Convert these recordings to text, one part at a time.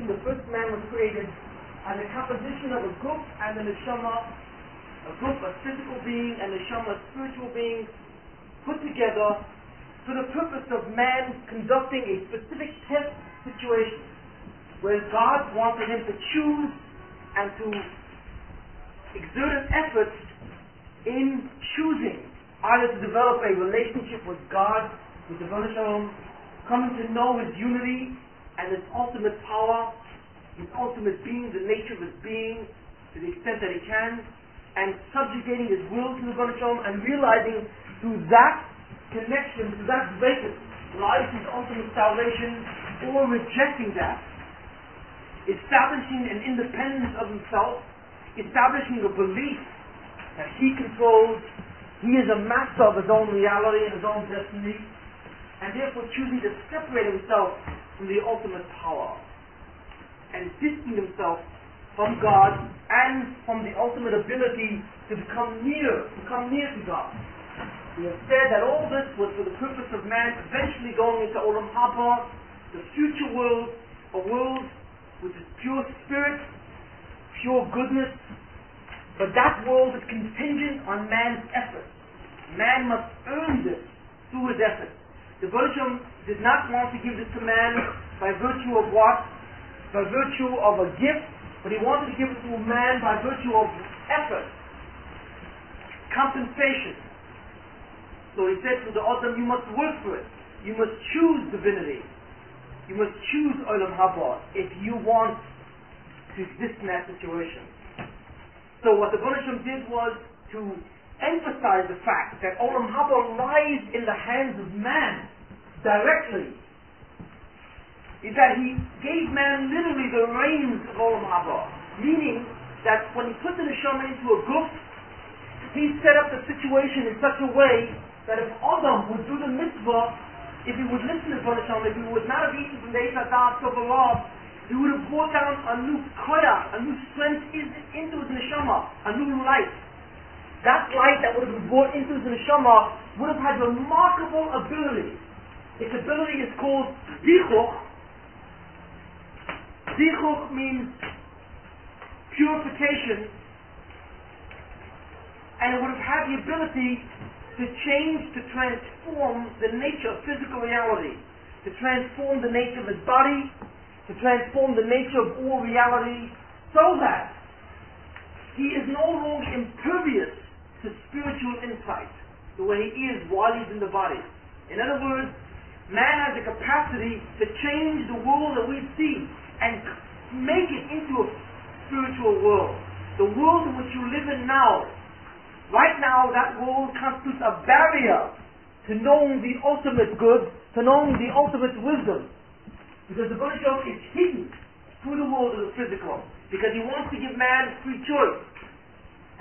the first man was created as a composition of a guf and a neshama, a guf, a physical being, and neshama, a spiritual being, put together for the purpose of man conducting a specific test situation where God wanted him to choose and to exert an effort in choosing either to develop a relationship with God, with the Rebbeinu Shalom, coming to know His unity and His ultimate power, His ultimate being, the nature of His being, to the extent that He can, and subjugating His will to the Rebbeinu Shalom, and realizing through that connection, through that vacancy, lies His ultimate salvation, or rejecting that, establishing an independence of Himself, establishing a belief that He controls, He is a master of His own reality and His own destiny, and therefore choosing to separate Himself from the ultimate power, and distancing Himself from God and from the ultimate ability to become near to God. We have said that all this was for the purpose of man eventually going into Olam Haba, the future world, a world which is pure spirit, pure goodness, but that world is contingent on man's effort. Man must earn this through his effort. The Rebbeinu did not want to give this to man by virtue of what? By virtue of a gift, but He wanted to give it to man by virtue of effort, compensation. So He said to the Adam, you must work for it. You must choose divinity. You must choose Olam Haba if you want to exist in that situation. So what the Rebbeinu did was to emphasize the fact that Olam Haba lies in the hands of man directly. Is that He gave man literally the reins of Olam Haba, meaning that when He put the neshama into a guf, He set up the situation in such a way that if Adam would do the mitzvah, if he would listen to Rebbeinu Shalom, if he would not have eaten from the Eitz Hadat of Allah, he would have brought down a new koyach, a new strength into his neshama, a new light. That light that would have been brought into his neshama would have had remarkable ability. Its ability is called zichuch. Zichuch means purification, and it would have had the ability to change, to transform the nature of physical reality, to transform the nature of his body, to transform the nature of all reality, so that he is no longer impervious to spiritual insight, the way he is while he's in the body. In other words, man has the capacity to change the world that we see and make it into a spiritual world. The world in which you live in now. Right now, that world constitutes a barrier to knowing the ultimate good, to knowing the ultimate wisdom. Because the Rebbeinu is hidden through the world of the physical. Because He wants to give man free choice,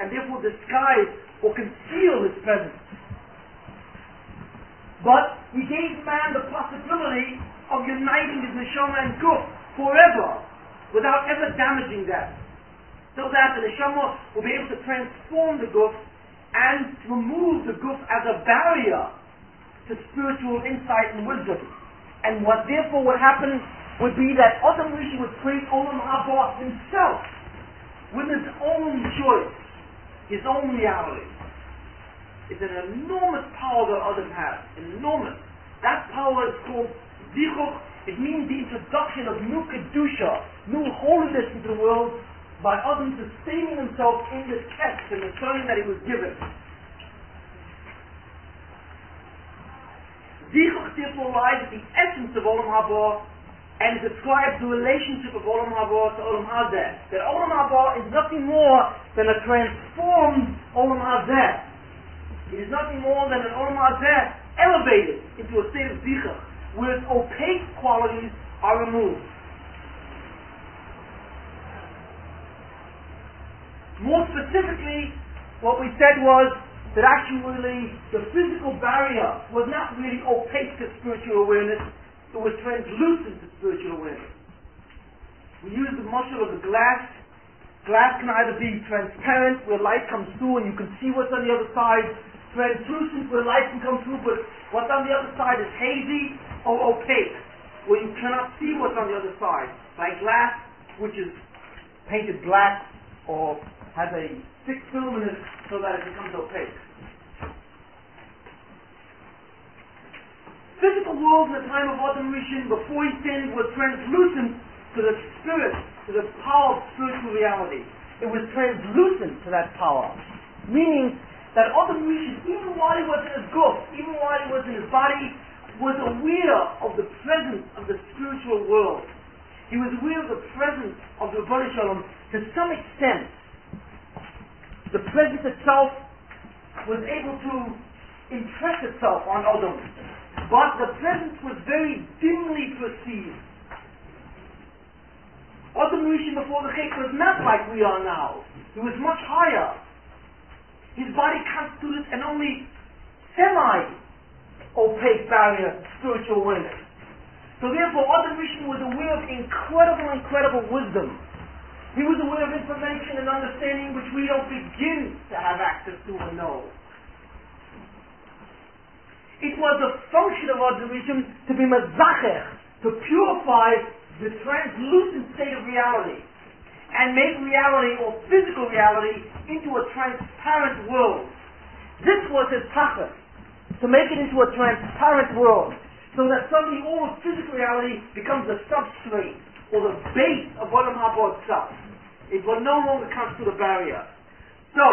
and therefore disguise or conceal His presence. But He gave man the possibility of uniting his neshama and guf forever, without ever damaging that. So that the neshama will be able to transform the guf and remove the guf as a barrier to spiritual insight and wisdom. And what therefore would happen would be that Adam Rishi would create Olam Haba himself with his own choice, his own reality. It's an enormous power that Adam has. Enormous. That power is called zichuch. It means the introduction of new kedusha, new holiness into the world, by Adam sustaining himself in the test and the training that he was given. Zichuch therefore lies at the essence of Olam Haba and describes the relationship of Olam Haba to Olam Hazeh. That Olam Haba is nothing more than a transformed Olam Hazeh. It is nothing more than an Olam Hazeh elevated into a state of zichuch, where its opaque qualities are removed. More specifically, what we said was that actually the physical barrier was not really opaque to spiritual awareness, it was translucent to spiritual awareness. We use the muscle of the glass. Glass can either be transparent, where light comes through and you can see what's on the other side, translucent, where light can come through, but what's on the other side is hazy or opaque. where you cannot see what's on the other side, like glass, which is painted black or has a thick film in it so that it becomes opaque. Physical world in the time of Adam Rishon, before he sinned, was translucent to the spirit, to the power of spiritual reality. It was translucent to that power. Meaning that Adam Rishon, even while he was in his guf, even while he was in his body, was aware of the presence of the spiritual world. He was aware of the presence of the Rebbeinu Shalom to some extent. The presence itself was able to impress itself on Adam. But the presence was very dimly perceived. Adam Rishon before the Chait was not like we are now. He was much higher. His body constituted an only semi-opaque barrier to spiritual awareness. So therefore Adam Rishon was aware of incredible wisdom. He was aware of information and understanding which we don't begin to have access to or know. It was a function of Adam Rishon to be mezacher, to purify the translucent state of reality and make reality or physical reality into a transparent world. This was his tachlis, to make it into a transparent world, so that suddenly all of physical reality becomes the substrate or the base of Olam Haba itself. It will no longer constitute a barrier. So,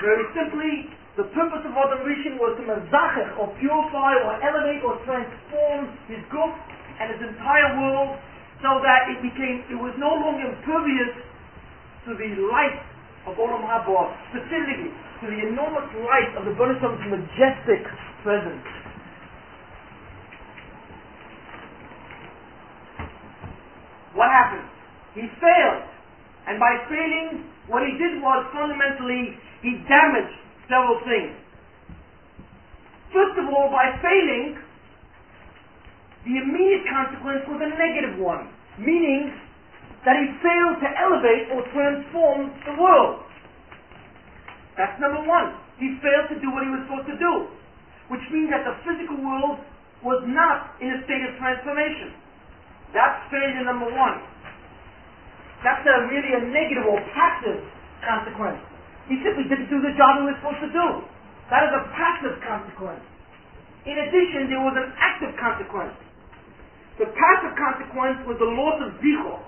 very simply, the purpose of Adam Rishon was to mezacher, or purify, or elevate, or transform his guf and his entire world, so that it was no longer impervious to the light of Olam Haba, specifically to the enormous light of the Rebbeinu Shalom's majestic presence. What happened? He failed, and by failing, what he did was fundamentally he damaged several things. First of all, by failing, the immediate consequence was a negative one, meaning that he failed to elevate or transform the world. That's number one. He failed to do what he was supposed to do, which means that the physical world was not in a state of transformation. That's failure number one. That's really a negative or passive consequence. He simply didn't do the job he was supposed to do. That is a passive consequence. In addition, there was an active consequence. The passive consequence was the loss of zichor,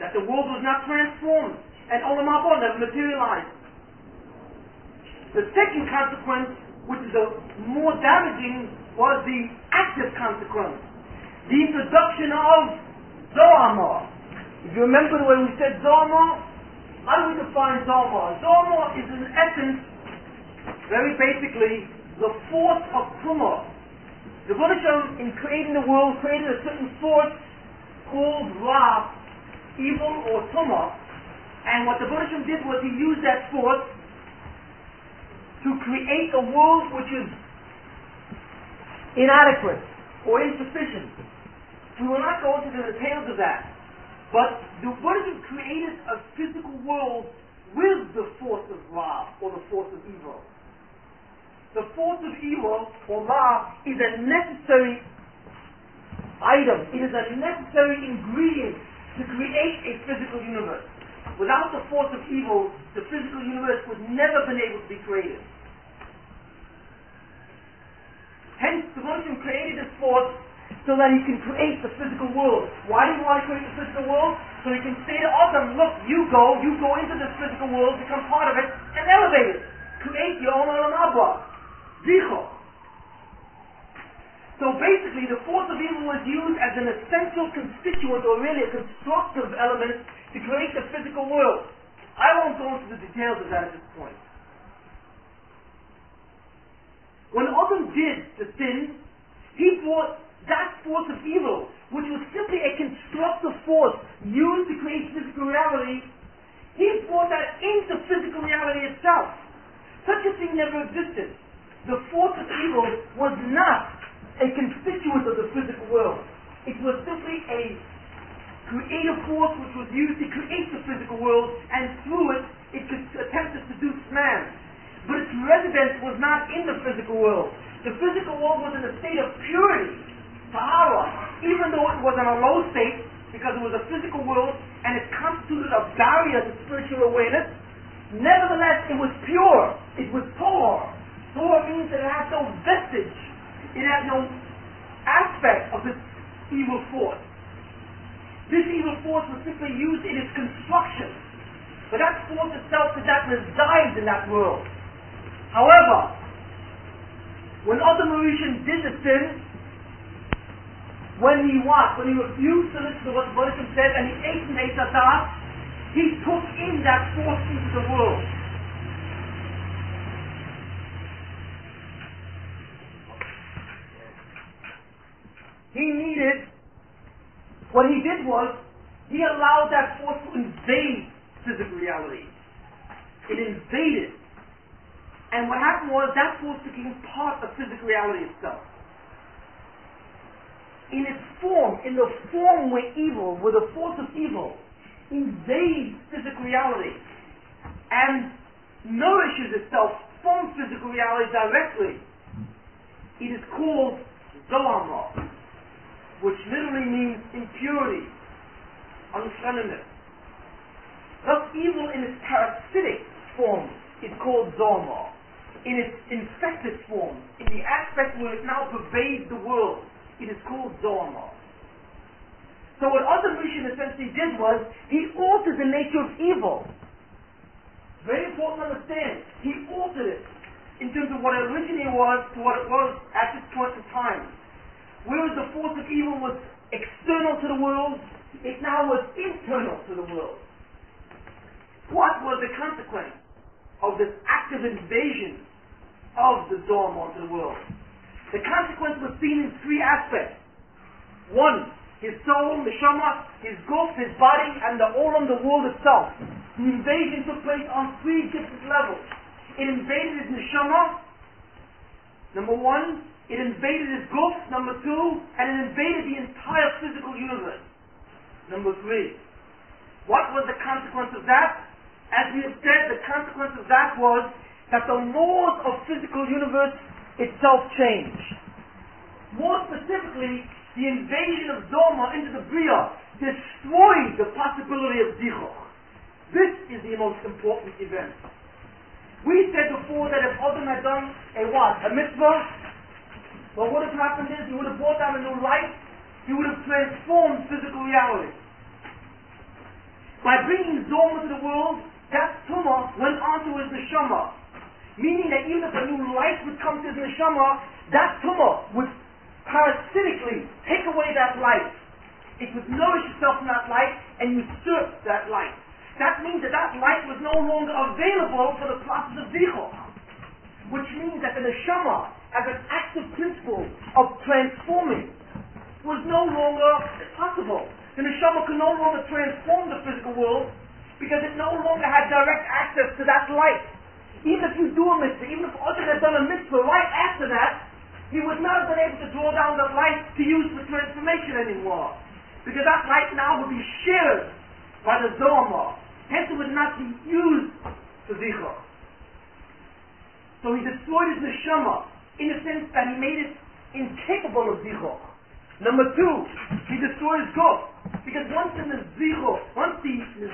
that the world was not transformed, and Olam Haba never materialized. The second consequence, which is more damaging, was the active consequence, the introduction of Zohar. If you remember the way we said Zohar, how do we define Zohar? Zohar is in essence, very basically, the force of Tumah. The Rebbeinu Shalom, in creating the world, created a certain force called Ra, evil or Tumah, and what the Rebbeinu Shalom did was he used that force to create a world which is inadequate or insufficient. We will not go into the details of that. But the Rebbeinu created a physical world with the force of Ra, or the force of evil. The force of evil, or Ra, is a necessary item. It is a necessary ingredient to create a physical universe. Without the force of evil, the physical universe would never have been able to be created. Hence, the Rebbeinu created this force so that he can create the physical world. Why do you want to create the physical world? So he can say to Adam, look, you go into this physical world, become part of it, and elevate it. Create your own Olam Haba. Zichor. So basically, the force of evil was used as an essential constituent, or really a constructive element, to create the physical world. I won't go into the details of that at this point. When Adam did the sin, he brought that force of evil, which was simply a constructive force used to create physical reality, he brought that into physical reality itself. Such a thing never existed. The force of evil was not a constituent of the physical world. It was simply a creative force which was used to create the physical world, and through it, it could attempt to seduce man. But its residence was not in the physical world. The physical world was in a state of purity. Tahara, even though it was in a low state, because it was a physical world, and it constituted a barrier to spiritual awareness, nevertheless it was pure, it was Torah. Torah means that it has no vestige, it has no aspect of this evil force. This evil force was simply used in its construction, but that force itself did not reside in that world. However, when Adam Rishon did the sin, when he refused to listen to what the Baruch said and he ate from Eitz Hadas, he took in that force into the world. What he did was, he allowed that force to invade physical reality. It invaded. And what happened was, that force became part of physical reality itself. In its form, in the form where the force of evil invades physical reality and nourishes itself from physical reality directly, it is called Zohar, which literally means impurity, uncleanness. Thus, evil in its parasitic form is called Zohar. In its infected form, in the aspect where it now pervades the world, it is called Zohar. So what Adam Rishon essentially did was, he altered the nature of evil. Very important to understand. He altered it in terms of what it originally was to what it was at this point in time. Whereas the force of evil was external to the world, it now was internal to the world. What was the consequence of this active invasion of the Zohar onto the world? The consequence was seen in three aspects. One, his soul, neshama, his guf, his body, and the olam, the world itself. The invasion took place on three different levels. It invaded his neshama, number one. It invaded his guf, number two. And it invaded the entire physical universe, number three. What was the consequence of that? As we have said, the consequence of that was that the laws of physical universe itself changed. More specifically, the invasion of Zohar into the Bria destroyed the possibility of Zichor. This is the most important event. We said before that if Adam had done a mitzvah, what would have happened is he would have brought down a new light, he would have transformed physical reality. By bringing Zohar to the world, that tumah went on to his neshama, meaning that even if a new light would come to his neshama, that tumah would parasitically take away that light. It would nourish itself from that light and usurp that light. That means that that light was no longer available for the process of zichor, which means that the neshama, as an active principle of transforming, was no longer possible. The neshama could no longer transform the physical world because it no longer had direct access to that light. Even if you do a mitzvah, even if Adam had done a mitzvah right after that, he would not have been able to draw down that light to use for transformation anymore, because that light now would be shared by the Zohar. Hence it would not be used for zichor. So he destroyed his neshama in the sense that he made it incapable of zichor. Number two, he destroyed his guf, because once the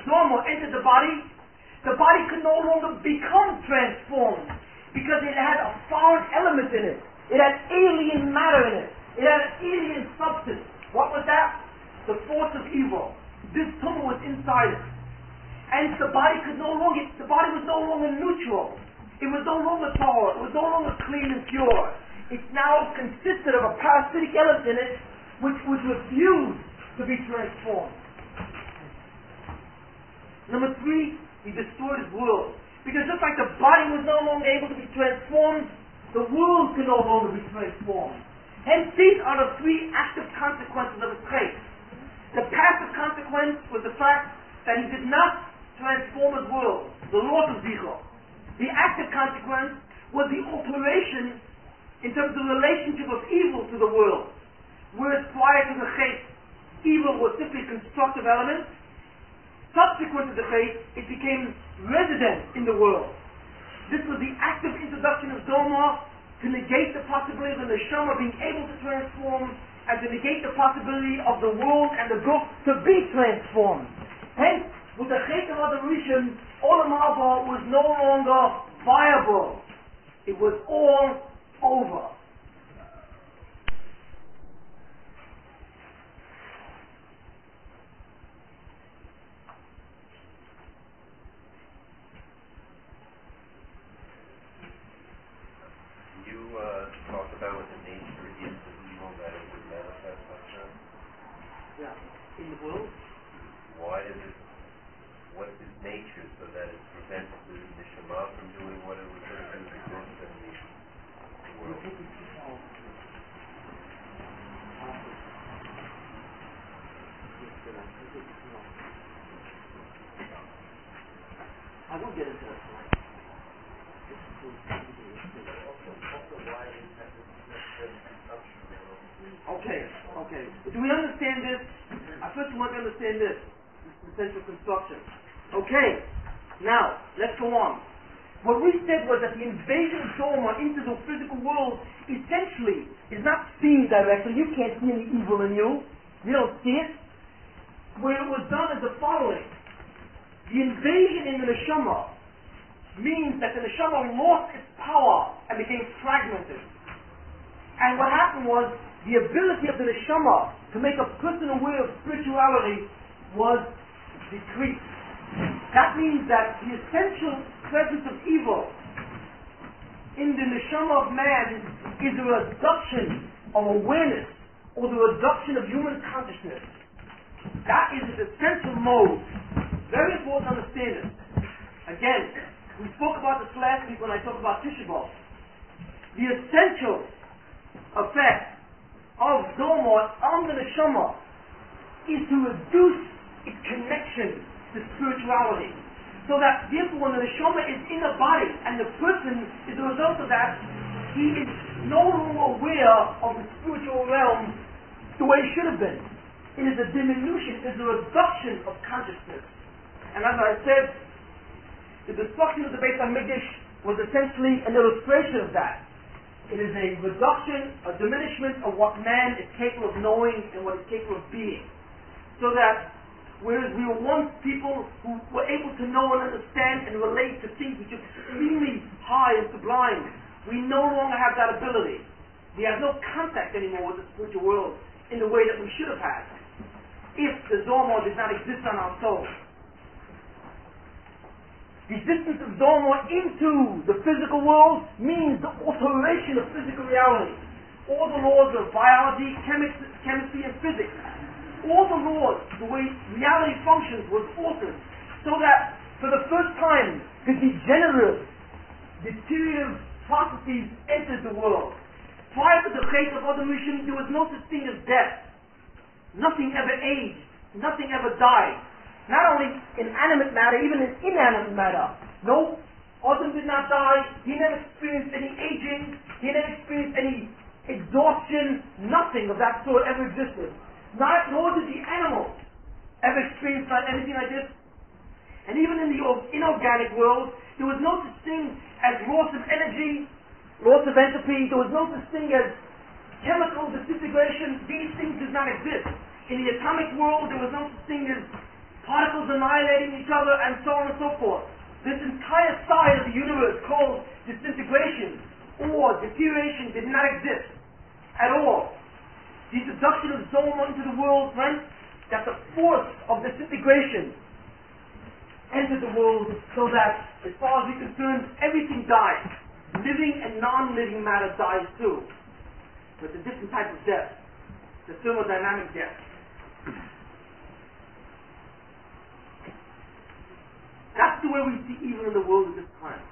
Zohar entered the body could no longer become transformed, because it had a foreign element in it. It had alien matter in it. It had an alien substance. What was that? The force of evil. This tumor was inside it. And the body was no longer neutral. It was no longer pure. It was no longer clean and pure. It now consisted of a parasitic element in it which would refuse to be transformed. Number three, he destroyed his world. Because just like the body was no longer able to be transformed, the world could no longer be transformed. Hence, these are the three active consequences of his trait. The passive consequence was the fact that he did not transform his world, the loss of zichor. The active consequence was the alteration in terms of the relationship of evil to the world. Whereas prior to the chait, evil was simply a constructive element. Subsequent to the chait, it became resident in the world. This was the active introduction of Zohar to negate the possibility of the neshama being able to transform and to negate the possibility of the world and the group to be transformed. Hence, with the Chet of Adam Rishon, Olam Haba was no longer viable. It was all over. Talk about what the nature is of evil, that it would manifest like that? Yeah. In the world? Why is it, what's its nature so that it prevents the neshama from doing what it was going to do to growth in the world? I will get into that. Okay. Do we understand this? I first want to understand this. This is essential construction. Okay. Now, let's go on. What we said was that the invasion of Sodom into the physical world essentially is not seen directly. You can't see any evil in you. You don't see it. Where it was done is the following. The invasion in the neshama means that the neshama lost its power and became fragmented. And what happened was, the ability of the neshama to make a person aware of spirituality was decreased. That means that the essential presence of evil in the neshama of man is a reduction of awareness or the reduction of human consciousness. That is its essential mode. Very important to understand it. Again, we spoke about this last week when I talked about Tisha B'Av. The essential effect of Zomor on the neshama is to reduce its connection to spirituality. So that therefore when the neshama is in the body and the person is a result of that, he is no longer aware of the spiritual realm the way he should have been. It is a diminution, it is a reduction of consciousness. And as I said, the destruction of the Beit HaMikdash was essentially an illustration of that. It is a reduction, a diminishment of what man is capable of knowing and what is capable of being. So that, whereas we were once people who were able to know and understand and relate to things which are extremely high and sublime, we no longer have that ability. We have no contact anymore with the spiritual world in the way that we should have had, if the Zomor did not exist on our soul. The existence of Zomor into the physical world means the alteration of physical reality. All the laws of biology, chemistry, and physics, all the laws, the way reality functions was altered, so that for the first time the degenerative processes entered the world. Prior to the Chet of Adam Rishon, there was no such thing as death. Nothing ever aged. Nothing ever died. Not only in animate matter, even in inanimate matter. No, Adam did not die. He never experienced any aging. He never experienced any exhaustion. Nothing of that sort ever existed. Nor did the animals ever experience anything like this. And even in the inorganic world, there was no such thing as loss of energy, loss of entropy. There was no such thing as chemical disintegration. These things did not exist. In the atomic world, there was no such thing as particles annihilating each other, and so on and so forth. This entire side of the universe called disintegration or deterioration did not exist at all. The introduction of Zomor into the world meant that the force of disintegration entered the world, so that, as far as we're concerned, everything dies. Living and non-living matter dies too. But it's a different type of death. The thermodynamic death. That's the way we see evil in the world at this time.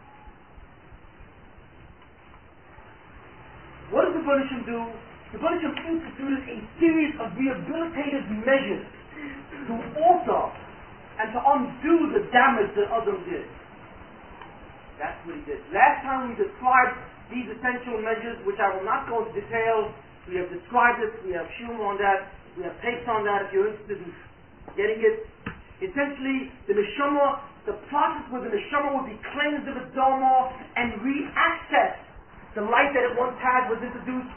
What does the Banishim do? The Banishim instituted a series of rehabilitative measures to alter and to undo the damage that Adam did. That's what he did. Last time we described these essential measures, which I will not go into detail. We have described it, we have shiur on that, we have tapes on that if you're interested in getting it. Essentially, the neshama, the process where the neshama would be cleansed of its Zomor and re-access the light that it once had was introduced.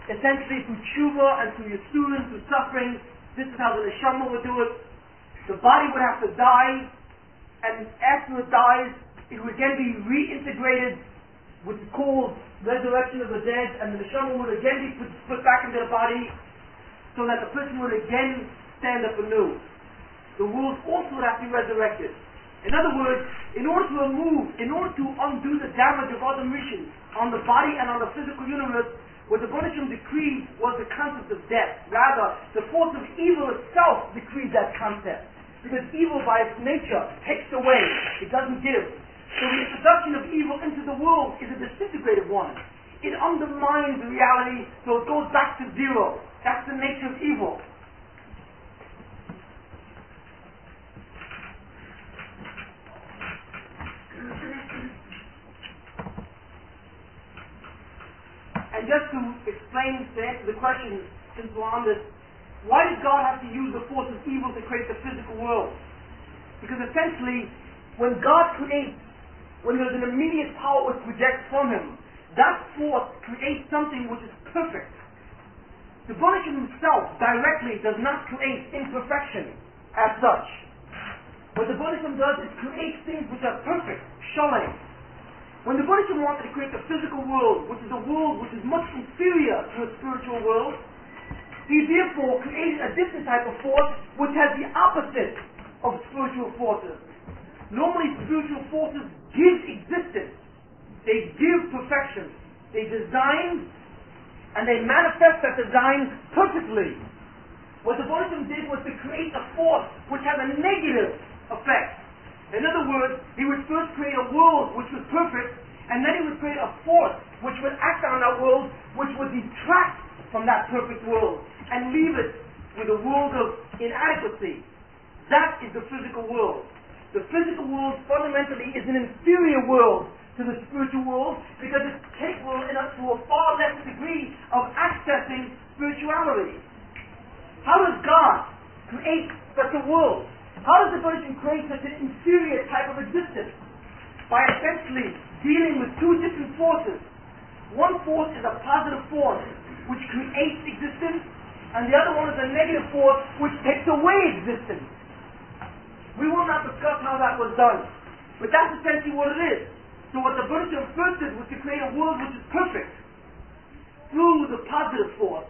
essentially through tshuva and through yisurim, through suffering. This is how the neshama would do it. The body would have to die, and after it dies, it would again be reintegrated, which is called resurrection of the dead, and the neshama would again be put back into the body, so that the person would again stand up anew. The world also would have to be resurrected. In other words, in order to undo the damage of other missions on the body and on the physical universe, what the Rebbeinu Shalom decreed was the concept of death. Rather, the force of evil itself decreed that concept. Because evil by its nature takes away, it doesn't give. So the introduction of evil into the world is a disintegrated one. It undermines reality, so it goes back to zero. That's the nature of evil. And just to explain, to answer the question, since we're on this, why did God have to use the force of evil to create the physical world? Because essentially, when God creates, when there's an immediate power which projects from Him, that force creates something which is perfect. The Rebbeinu Shalom himself directly does not create imperfection as such. What the Rebbeinu Shalom does is create things which are perfect, shalom. When the Rebbeinu Shalom wanted to create the physical world, which is a world which is much inferior to a spiritual world, He therefore created a different type of force which has the opposite of spiritual forces. Normally spiritual forces give existence. They give perfection. They design and they manifest that design perfectly. What the Rebbeinu Shalom did was to create a force which has a negative effect. In other words, He would first create a world which was perfect, and then He would create a force which would act on that world, which would detract from that perfect world, and leave it with a world of inadequacy. That is the physical world. The physical world fundamentally is an inferior world to the spiritual world, because it's capable to a far less degree of accessing spirituality. How does God create such a world? How does the Rebbeinu Shalom create such an inferior type of existence? By essentially dealing with two different forces. One force is a positive force which creates existence, and the other one is a negative force which takes away existence. We will not discuss how that was done, but that's essentially what it is. So what the Rebbeinu Shalom first did was to create a world which is perfect through the positive force.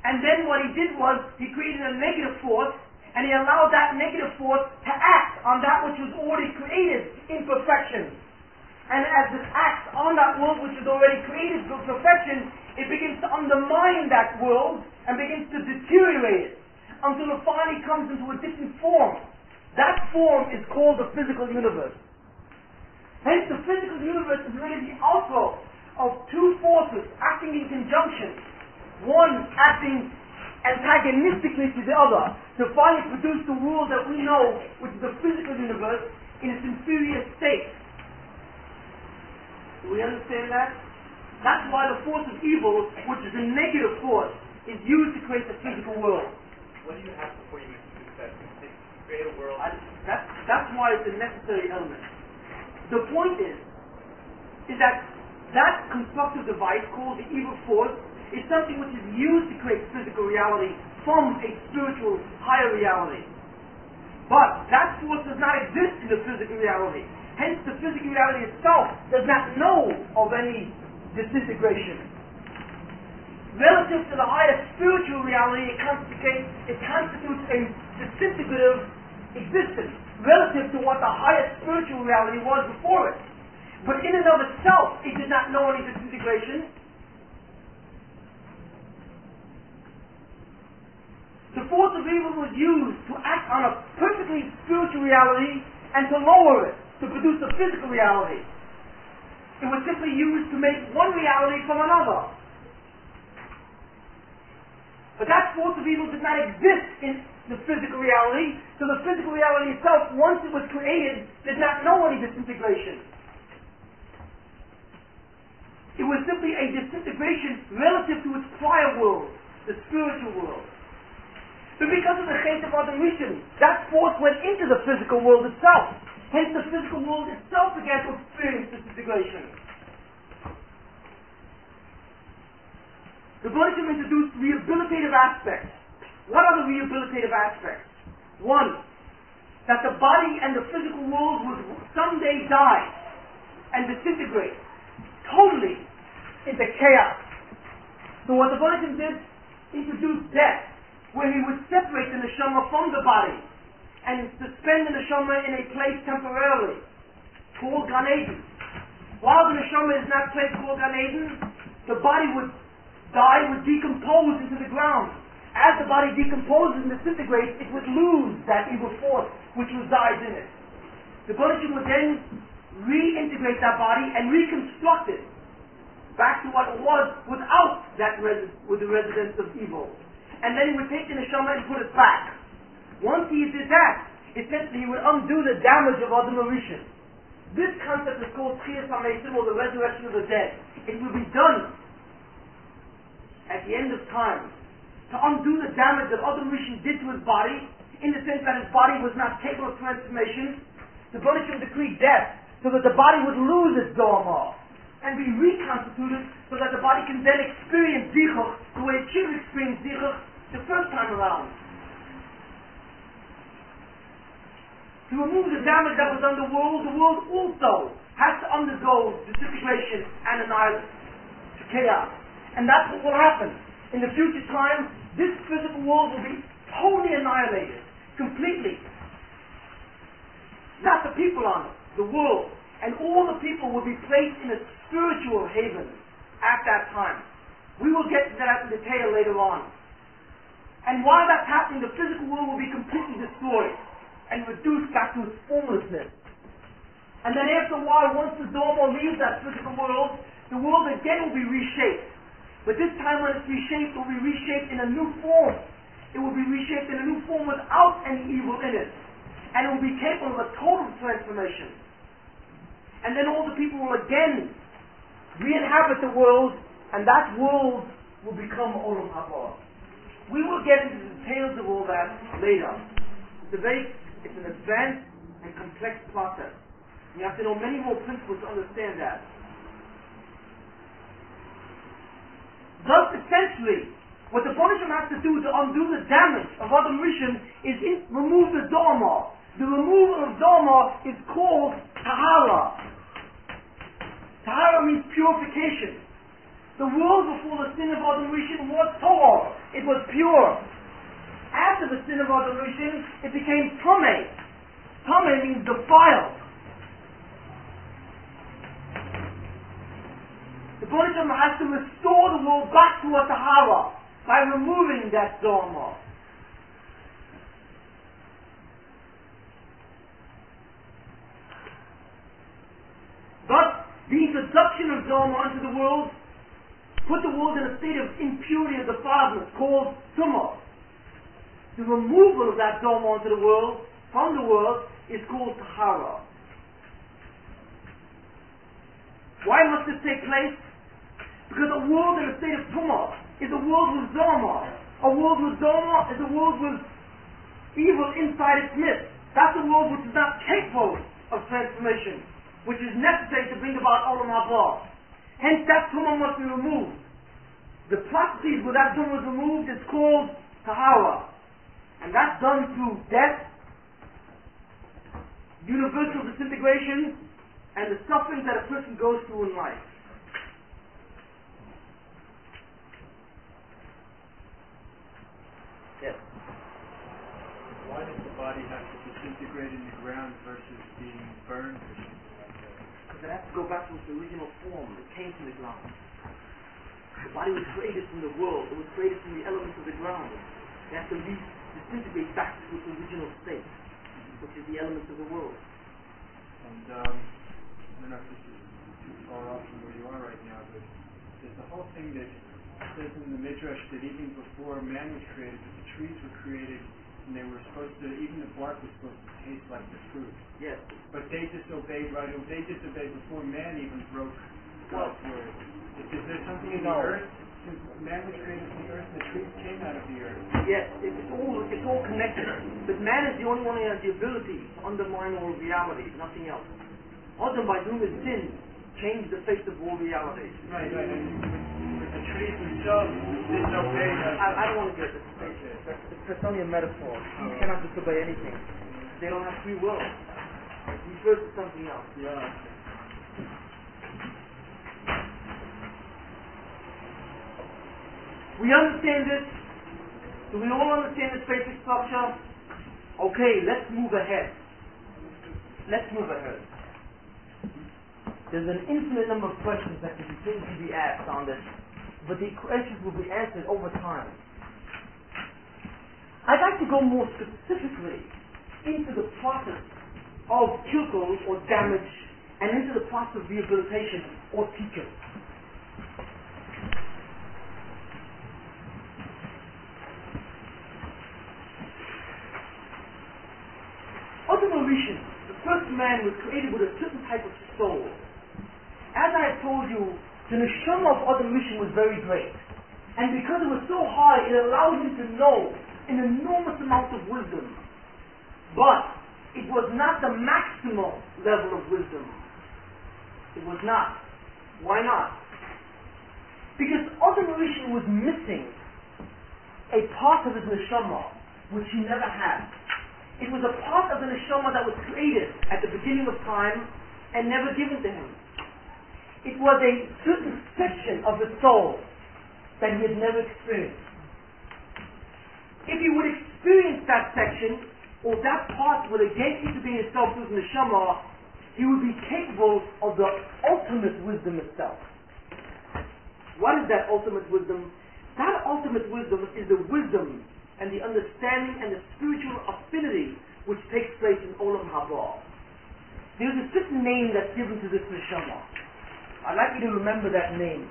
And then what He did was He created a negative force, and He allowed that negative force to act on that which was already created in perfection. And as it acts on that world which is already created for perfection, it begins to undermine that world and begins to deteriorate it until it finally comes into a different form. That form is called the physical universe. Hence the physical universe is really the outgrowth of two forces acting in conjunction, one acting antagonistically to the other, to finally produce the world that we know, which is the physical universe, in its inferior state. Do we understand that? That's why the force of evil, which is a negative force, is used to create the physical world. What do you have before you introduce that? To create a world? That's why it's a necessary element. The point is that constructive device called the evil force is something which is used to create physical reality from a spiritual higher reality. But that force does not exist in the physical reality. Hence the physical reality itself does not know of any disintegration. Relative to the higher spiritual reality, it constitutes a disintegrative existence relative to what the higher spiritual reality was before it. But in and of itself, it did not know any disintegration. The force of evil was used to act on a perfectly spiritual reality and to lower it, to produce a physical reality. It was simply used to make one reality from another. But that force of evil did not exist in the physical reality, so the physical reality itself, once it was created, did not know any disintegration. It was simply a disintegration relative to its prior world, the spiritual world. But because of the Chet of Adam Rishon, that force went into the physical world itself. Hence the physical world itself began to experience disintegration. the Buddhism introduced rehabilitative aspects. What are the rehabilitative aspects? One, that the body and the physical world would someday die and disintegrate totally into chaos. So what the Buddhism did, introduced death, where he would separate the neshama from the body and suspend the neshama in a place temporarily called Gan Eden. While the neshama is in that place called Gan Eden, the body would die, would decompose into the ground. As the body decomposes and disintegrates, it would lose that evil force which resides in it. The Buddhism would then reintegrate that body and reconstruct it back to what it was without that with the residence of evil. And then he would take the neshama and put it back. Once he did that, essentially he would undo the damage of Adam Rishon. This concept is called Tchiyas HaMeitim, or the resurrection of the dead. It will be done at the end of time to undo the damage that Adam Rishon did to his body, in the sense that his body was not capable of transformation. The Buddhism decreed death so that the body would lose its Dharma and be reconstituted so that the body can then experience Zichuch the way it should have experienced Zichuch the first time around. To remove the damage that was done to the world also has to undergo disintegration and annihilation, chaos. And that's what will happen. In the future time, this physical world will be totally annihilated, completely. Not the people on it, the world. And all the people will be placed in a spiritual haven at that time. We will get to that in detail later on. And while that's happening, the physical world will be completely destroyed and reduced back to its formlessness. And then after a while, once the Dharma leaves that physical world, the world again will be reshaped. But this time when it's reshaped, it will be reshaped in a new form. It will be reshaped in a new form without any evil in it. And it will be capable of a total transformation. And then all the people will again re-inhabit the world, and that world will become Olam Haba. We will get into the details of all that later. It's an advanced and complex process. You have to know many more principles to understand that. Thus, essentially, what the Buddhism has to do to undo the damage of Adam Rishon is remove the Dharma. The removal of Dharma is called Tahara. Tahara means purification. The world before the sin of Adam Rishon was Tahor. It was pure. After the sin of Adam Rishon, it became Tameh. Tameh means defiled. The Buddhism has to restore the world back to a Tahara by removing that Dharma. But the introduction of Dharma into the world put the world in a state of impurity and defilement called Tumah. The removal of that Dharma into the world, from the world, is called Tahara. Why must this take place? Because a world in a state of Tumah is a world with Dharma. A world with Dharma is a world with evil inside its midst. That's a world which is not capable of transformation, which is necessary to bring about Olam Haba. Hence that Tumah must be removed. The processes where that Tumah is removed is called Tahara. And that's done through death, universal disintegration, and the suffering that a person goes through in life. Yes? Why does the body have to disintegrate in the ground versus being burned or something like that? Because it has to go back to its original form. It came from the ground. The body was created from the world. It was created from the elements of the ground. It has to disintegrate back to its original state, which is the elements of the world. And I don't know if this is too far off from where you are right now, but there's the whole thing that says in the Midrash that even before man was created, that the trees were created and they were supposed to, even the bark was supposed to taste like the fruit. Yes. But they disobeyed, right? They disobeyed before man even broke God's word. Is there something in the earth? Since man was created from the earth, the trees came out of the earth. Yes, it's all connected. But man is the only one who has the ability to undermine all reality, nothing else. Adam, by doing his sin, changed the face of all reality. Right. And the trees themselves disobey that. I don't want to get this. It's only a metaphor. Trees cannot disobey anything. They don't have free will. It refers to something else. Yeah. We understand this. Do we all understand this basic structure? Okay, let's move ahead. Let's move ahead. There's an infinite number of questions that can continue to be asked on this, but the questions will be answered over time. I'd like to go more specifically into the process of kilkul or damage and into the process of rehabilitation or tikkun. Adam HaRishon, the first man, was created with a certain type of soul. As I have told you, the neshama of Adam HaRishon was very great. And because it was so high, it allowed him to know an enormous amount of wisdom. But it was not the maximal level of wisdom. It was not. Why not? Because Adam HaRishon was missing a part of his neshama which he never had. It was a part of the neshama that was created at the beginning of time and never given to him. It was a certain section of the soul that he had never experienced. If he would experience that section, or that part would again integrate itself with the neshama, he would be capable of the ultimate wisdom itself. What is that ultimate wisdom? That ultimate wisdom is the wisdom and the understanding and the spiritual affinity which takes place in Olam Haba. There is a certain name that's given to this neshama. I'd like you to remember that name.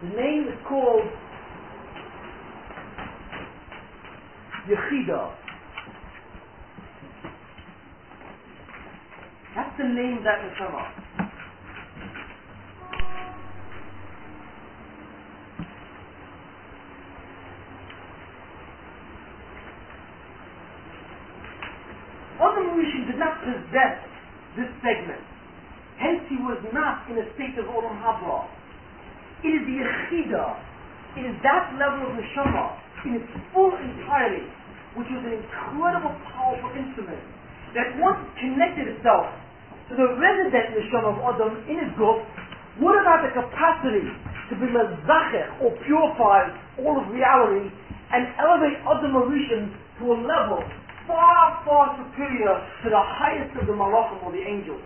The name is called Yechida. That's the name of that neshama. Adam HaRishon did not possess this segment. Hence he was not in a state of Olam Haba. It is the Yechida. It is that level of neshama in its full entirety, which is an incredible, powerful instrument that once connected itself to the resident neshama of Adam in his group, would have had the capacity to be mezacher or purify all of reality and elevate Adam HaRishon to a level far, far superior to the highest of the malachim or the angels.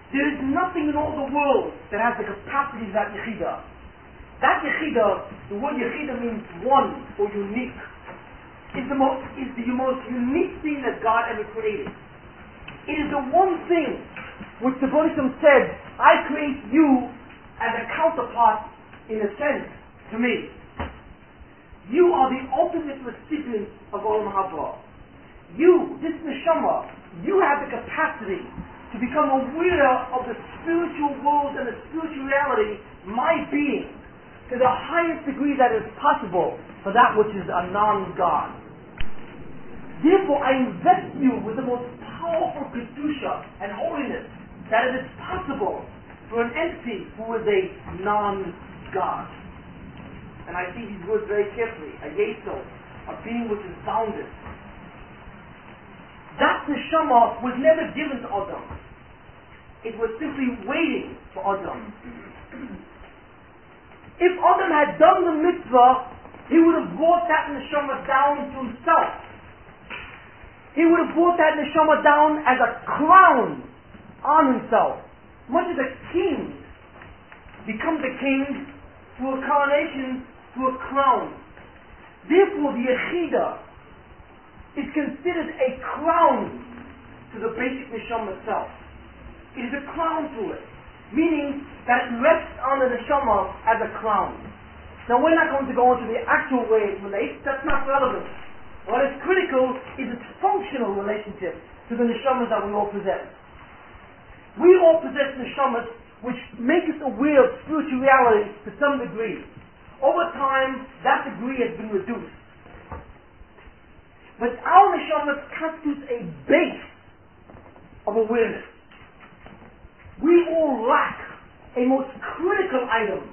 There is nothing in all the world that has the capacity of that Yechida. That Yechida, the word Yechida means one or unique, is the most unique thing that God ever created. It is the one thing which the Rebbe said, I create you as a counterpart, in a sense, to me. You are the ultimate recipient of Olam Haba. You, this neshama, you have the capacity to become aware of the spiritual world and the spiritual reality, my being, to the highest degree that is possible for that which is a non-God. Therefore, I invest you with the most powerful kedusha and holiness that it is possible for an entity who is a non-God. And I see these words very carefully. A yeso, a being which is bounded. That neshama was never given to Adam. It was simply waiting for Adam. If Adam had done the mitzvah, he would have brought that neshama down to himself. He would have brought that neshama down as a crown on himself. Much as a king becomes a king through a coronation, through a crown. Therefore, the Yechida is considered a crown to the basic neshama itself. It is a crown to it, meaning that it rests on the neshama as a crown. Now, we're not going to go into the actual way it relates. That's not relevant. What is critical is its functional relationship to the neshamas that we all possess. We all possess neshamas which make us aware of spiritual reality to some degree. Over time, that degree has been reduced. But our neshamas constitutes a base of awareness. We all lack a most critical item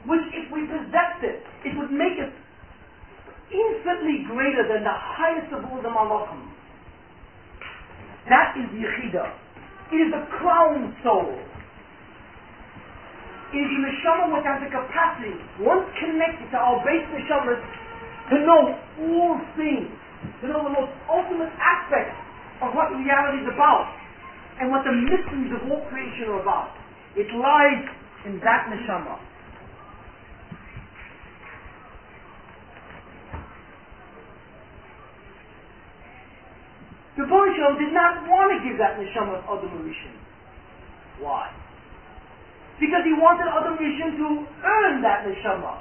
which if we possessed it, it would make us infinitely greater than the highest of all the malachim. That is the Yechidah. It is the crown soul. It is the neshama which has the capacity, once connected to our base neshamas, to know all things, to know the most ultimate aspects of what reality is about, and what the mysteries of all creation are about. It lies in that neshama. The Baruch Shalom did not want to give that neshama to Adam Rishon. Why? Because he wanted Adam Rishon to earn that neshama.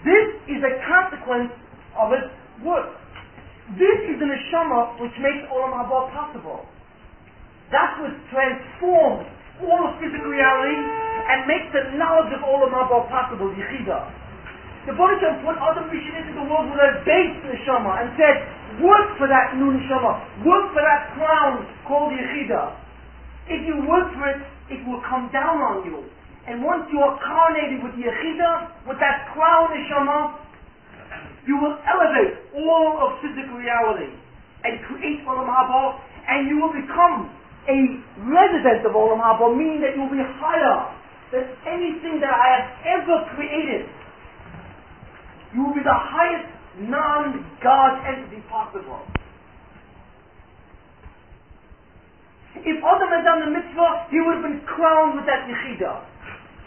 This is a consequence of its work. This is the neshama which makes Olam Haba possible. That's what transforms all of physical reality and makes the knowledge of Olam Haba possible, Yechidah. The Baruch Shalom put Adam Rishon into the world with a base neshama and said, work for that new neshama, work for that crown called Yechidah. If you work for it, it will come down on you. And once you are coronated with Yechidah, with that crown neshama, you will elevate all of physical reality and create Olam Haba, and you will become a resident of Olam Haba, meaning that you will be higher than anything that I have ever created. You will be the highest non-God entity possible. If Adam had done the mitzvah, he would have been crowned with that Yechidah.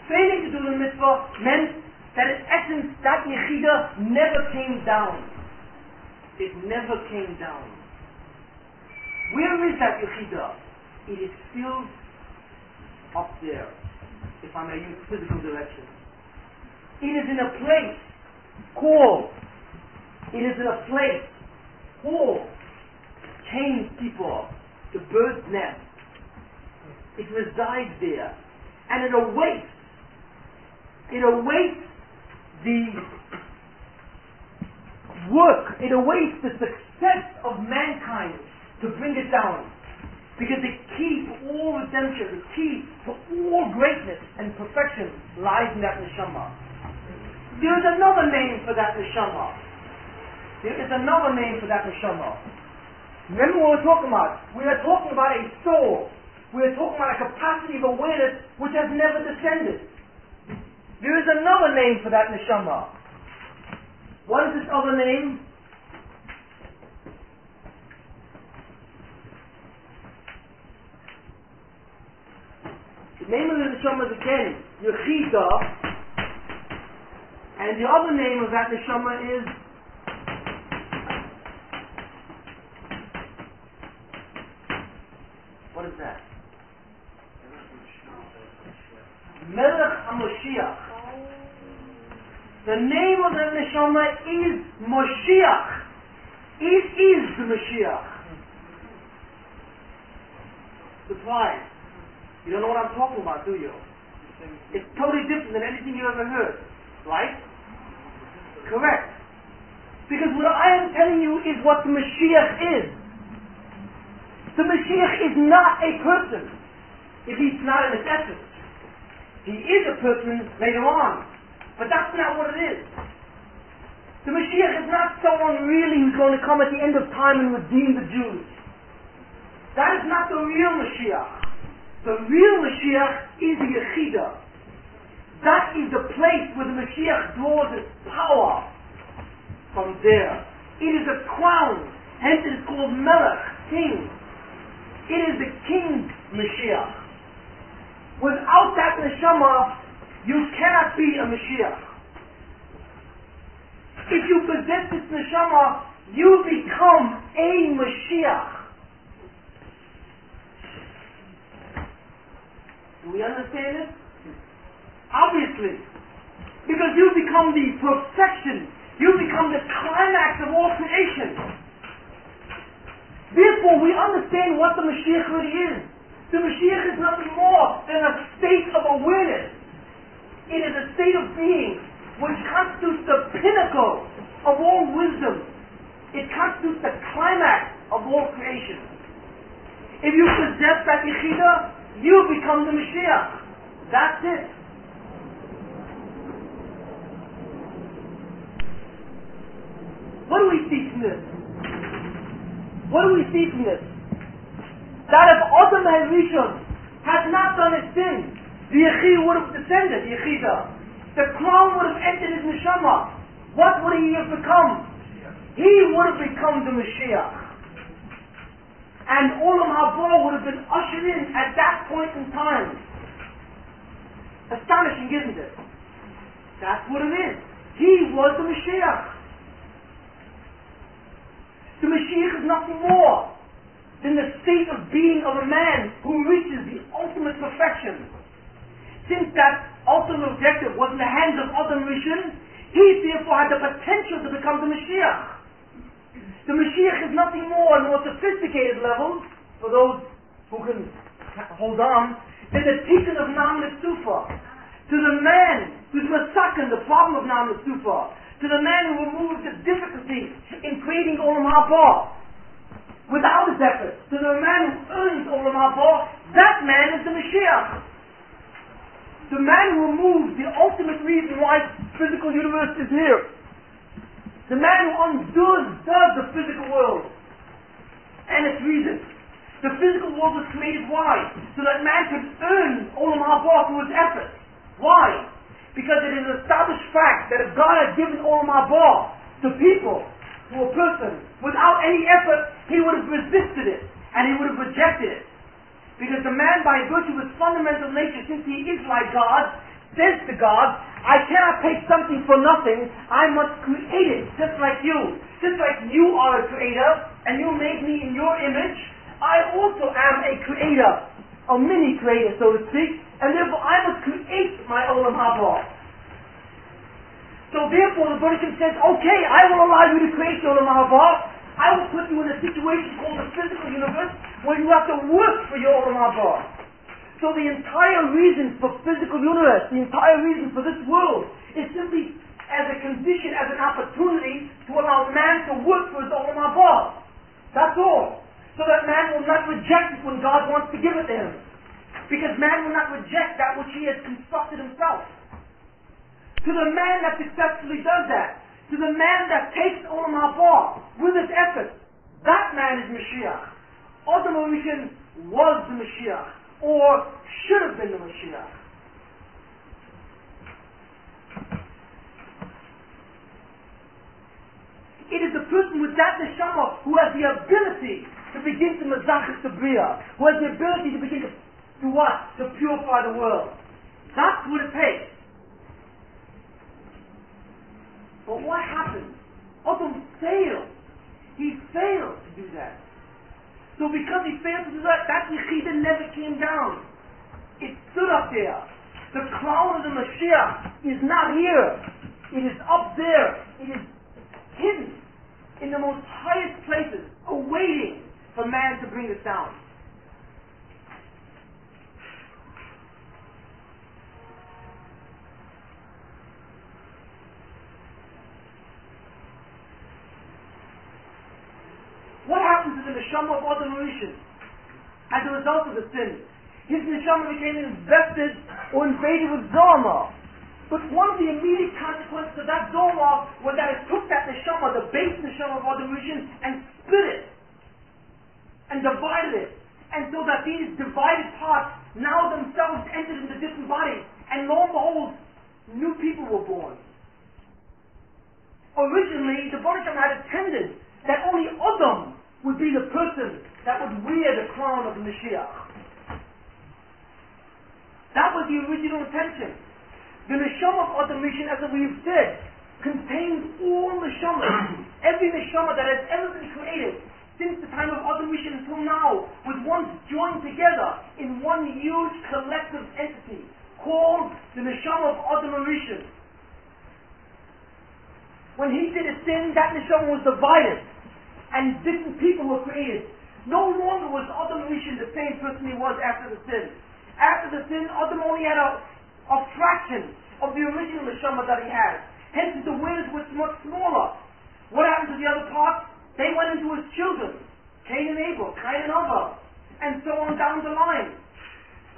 Failing to do the mitzvah meant that in essence that Yechidah never came down. It never came down. Where is that Yechidah? It is still up there, if I may use physical direction. It is in a place called Cain Sipor, the bird's nest. It resides there, and it awaits the work, it awaits the success of mankind to bring it down. Because the key to all redemption, the key to all greatness and perfection lies in that neshama. There is another name for that neshama. Remember what we're talking about? We are talking about a soul. We are talking about a capacity of awareness which has never descended. There is another name for that neshama. What is this other name? The name of the neshama is again Yechidah, and the other name of that neshama is what is that? Melech HaMoshiach. The name of the neshama is Moshiach. It is the Mashiach. Surprise. You don't know what I'm talking about, do you? It's totally different than anything you ever heard. Right? Correct. Because what I am telling you is what the Mashiach is. The Mashiach is not a person. At least not in its essence. He is a person later on. But that's not what it is. The Mashiach is not someone really who's going to come at the end of time and redeem the Jews. That is not the real Mashiach. The real Mashiach is the Yechidah. That is the place where the Mashiach draws its power from there. It is a crown, hence it is called Melech, King. It is the King Mashiach. Without that neshama, you cannot be a Mashiach. If you possess this neshama, you become a Mashiach. Do we understand it? Obviously. Because you become the perfection. You become the climax of all creation. Therefore, we understand what the Mashiach really is. The Mashiach is nothing more than a state of awareness. It is a state of being which constitutes the pinnacle of all wisdom. It constitutes the climax of all creation. If you possess that Yechidah, you become the Mashiach. That's it. what do we see from this? What do we see from this? That if Adam HaRishon had not done his sin, the Yechid would have descended, the Yechida. The crown would have entered his neshama. What would he have become? He would have become the Mashiach. And Olam Haba would have been ushered in at that point in time. Astonishing, isn't it? That's what it is. He was the Mashiach. The Mashiach is nothing more than the state of being of a man who reaches the ultimate perfection. Since that ultimate objective was in the hands of Adam Rishon, he therefore had the potential to become the Mashiach. The Mashiach is nothing more on more sophisticated levels, for those who can hold on, than the teaching of Nam Sufa. To the man who's masakin the problem of Nam Sufa, to the man who removes the difficulty in creating Olam Haba without his efforts, to the man who earns Olam Haba, that man is the Mashiach. The man who removes the ultimate reason why physical universe is here. The man who undoes the physical world and its reason. The physical world was created why? So that man could earn Olam Haba through his efforts. Why? Because it is an established fact that if God had given Olam Haba to people, to a person, without any effort, he would have resisted it and he would have rejected it. Because the man, by virtue of his fundamental nature, since he is like God, says to God, I cannot take something for nothing, I must create it, just like you. Just like you are a creator, and you made me in your image, I also am a creator, a mini creator, so to speak, and therefore I must create my Olam Haba. So therefore the Buddhism says, okay, I will allow you to create your Olam Haba, I will put you in a situation called the physical universe where you have to work for your Olam Haba. So the entire reason for physical universe, the entire reason for this world, is simply as a condition, as an opportunity to allow man to work for his Olam Haba. That's all. So that man will not reject it when God wants to give it to him. Because man will not reject that which he has constructed himself. To the man that successfully does that, to the man that takes Olam Haba with his efforts, that man is Mashiach. Adam HaRishon was the Mashiach, or should have been the Mashiach. It is the person with that neshama who has the ability to begin to mazachis the bria, who has the ability to begin to do what? To purify the world. That's what it takes. But what happened? Adam failed. He failed to do that. So because he failed to do that, that Yechida never came down. It stood up there. The crown of the Mashiach is not here. It is up there. It is hidden in the most highest places, awaiting for man to bring it down. What happened to the neshama of Adam HaRishon as a result of the sin? His neshama became invested or invaded with Zoma. But one of the immediate consequences of that Zoma was that it took that neshama, the base neshama of Adam HaRishon, and split it and divided it. And so that these divided parts now themselves entered into different bodies. And lo and behold, new people were born. Originally, the Baruch Hashem had intended that only Adam would be the person that would wear the crown of the Mashiach. That was the original intention. The neshama of Adam HaRishon, as we've said, contains all neshamas. Every neshama that has ever been created since the time of Adam HaRishon until now was once joined together in one huge collective entity called the neshama of Adam HaRishon. When he did a sin, that neshama was divided and different people were created. No longer was Adam HaRishon the same person he was after the sin. After the sin, Adam only had a fraction of the original neshama that he had. Hence his awareness was much smaller. What happened to the other parts? They went into his children, Cain and Abel, Cain and Abel, and so on down the line.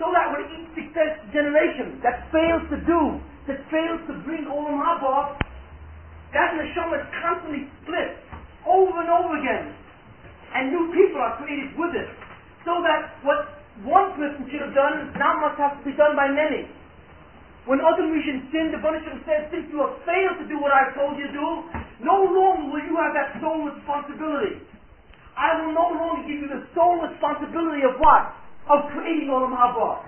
So that with each successive generation that fails to do, that fails to bring Olam Haba, that neshama is constantly split over and over again. And new people are created with it. So that what one person should have done now must have to be done by many. When Adam Rishon sinned, the Baruch Shem said, since you have failed to do what I've told you to do, no longer will you have that sole responsibility. I will no longer give you the sole responsibility of what? Of creating Olam Haba.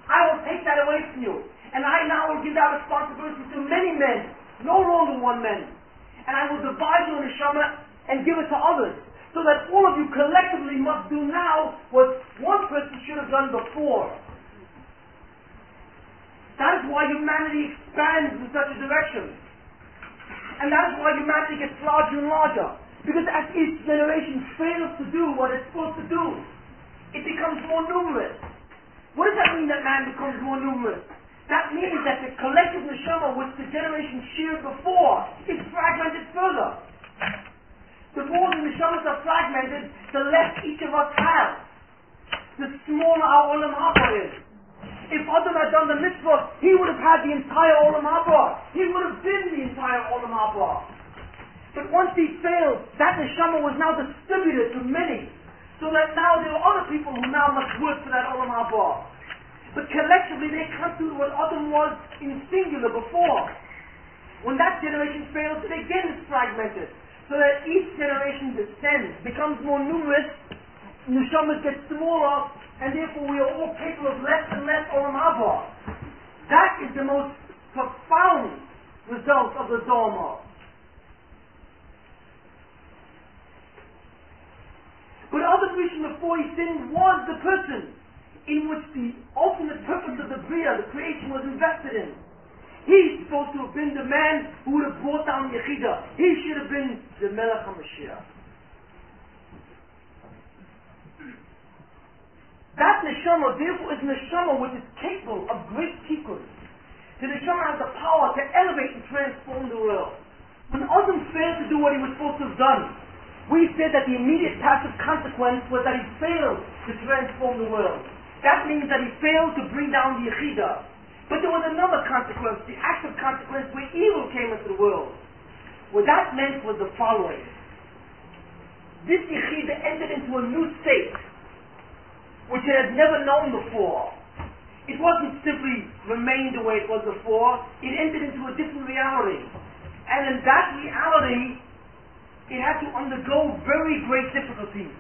I will take that away from you. And I now will give that responsibility to many men, no longer one man. And I will divide your neshama and give it to others. So that all of you collectively must do now what one person should have done before. That is why humanity expands in such a direction. And that is why humanity gets larger and larger. Because as each generation fails to do what it's supposed to do, it becomes more numerous. What does that mean that man becomes more numerous? That means that the collective neshama which the generation shared before is fragmented further. The more the neshamas are fragmented, the less each of us has. The smaller our Olam Haba is. If Adam had done the mitzvah, he would have had the entire Olam Haba. He would have been the entire Olam Haba. But once he failed, that neshama was now distributed to many. So that now there are other people who now must work for that Olam Haba. But collectively they can't do what Adam was in singular before. When that generation fails, it again is fragmented. So that each generation descends, becomes more numerous, neshamas get smaller, and therefore we are all capable of less and less Olam Haba. That is the most profound result of the Dharma. But Adam Rishon before he sinned was the person in which the ultimate purpose of the Bria, the creation, was invested in. He's supposed to have been the man who would have brought down Yechidah. He should have been the Melech HaMashiach. That neshama, therefore, is neshama which is capable of great tikkun. The neshama has the power to elevate and transform the world. When Adam failed to do what he was supposed to have done, we said that the immediate passive consequence was that he failed to transform the world. That means that he failed to bring down the Yechidah. But there was another consequence, the active consequence where evil came into the world. What that meant was the following. This Yechidah entered into a new state, which it had never known before. It wasn't simply remained the way it was before, it entered into a different reality. And in that reality, it had to undergo very great difficulties.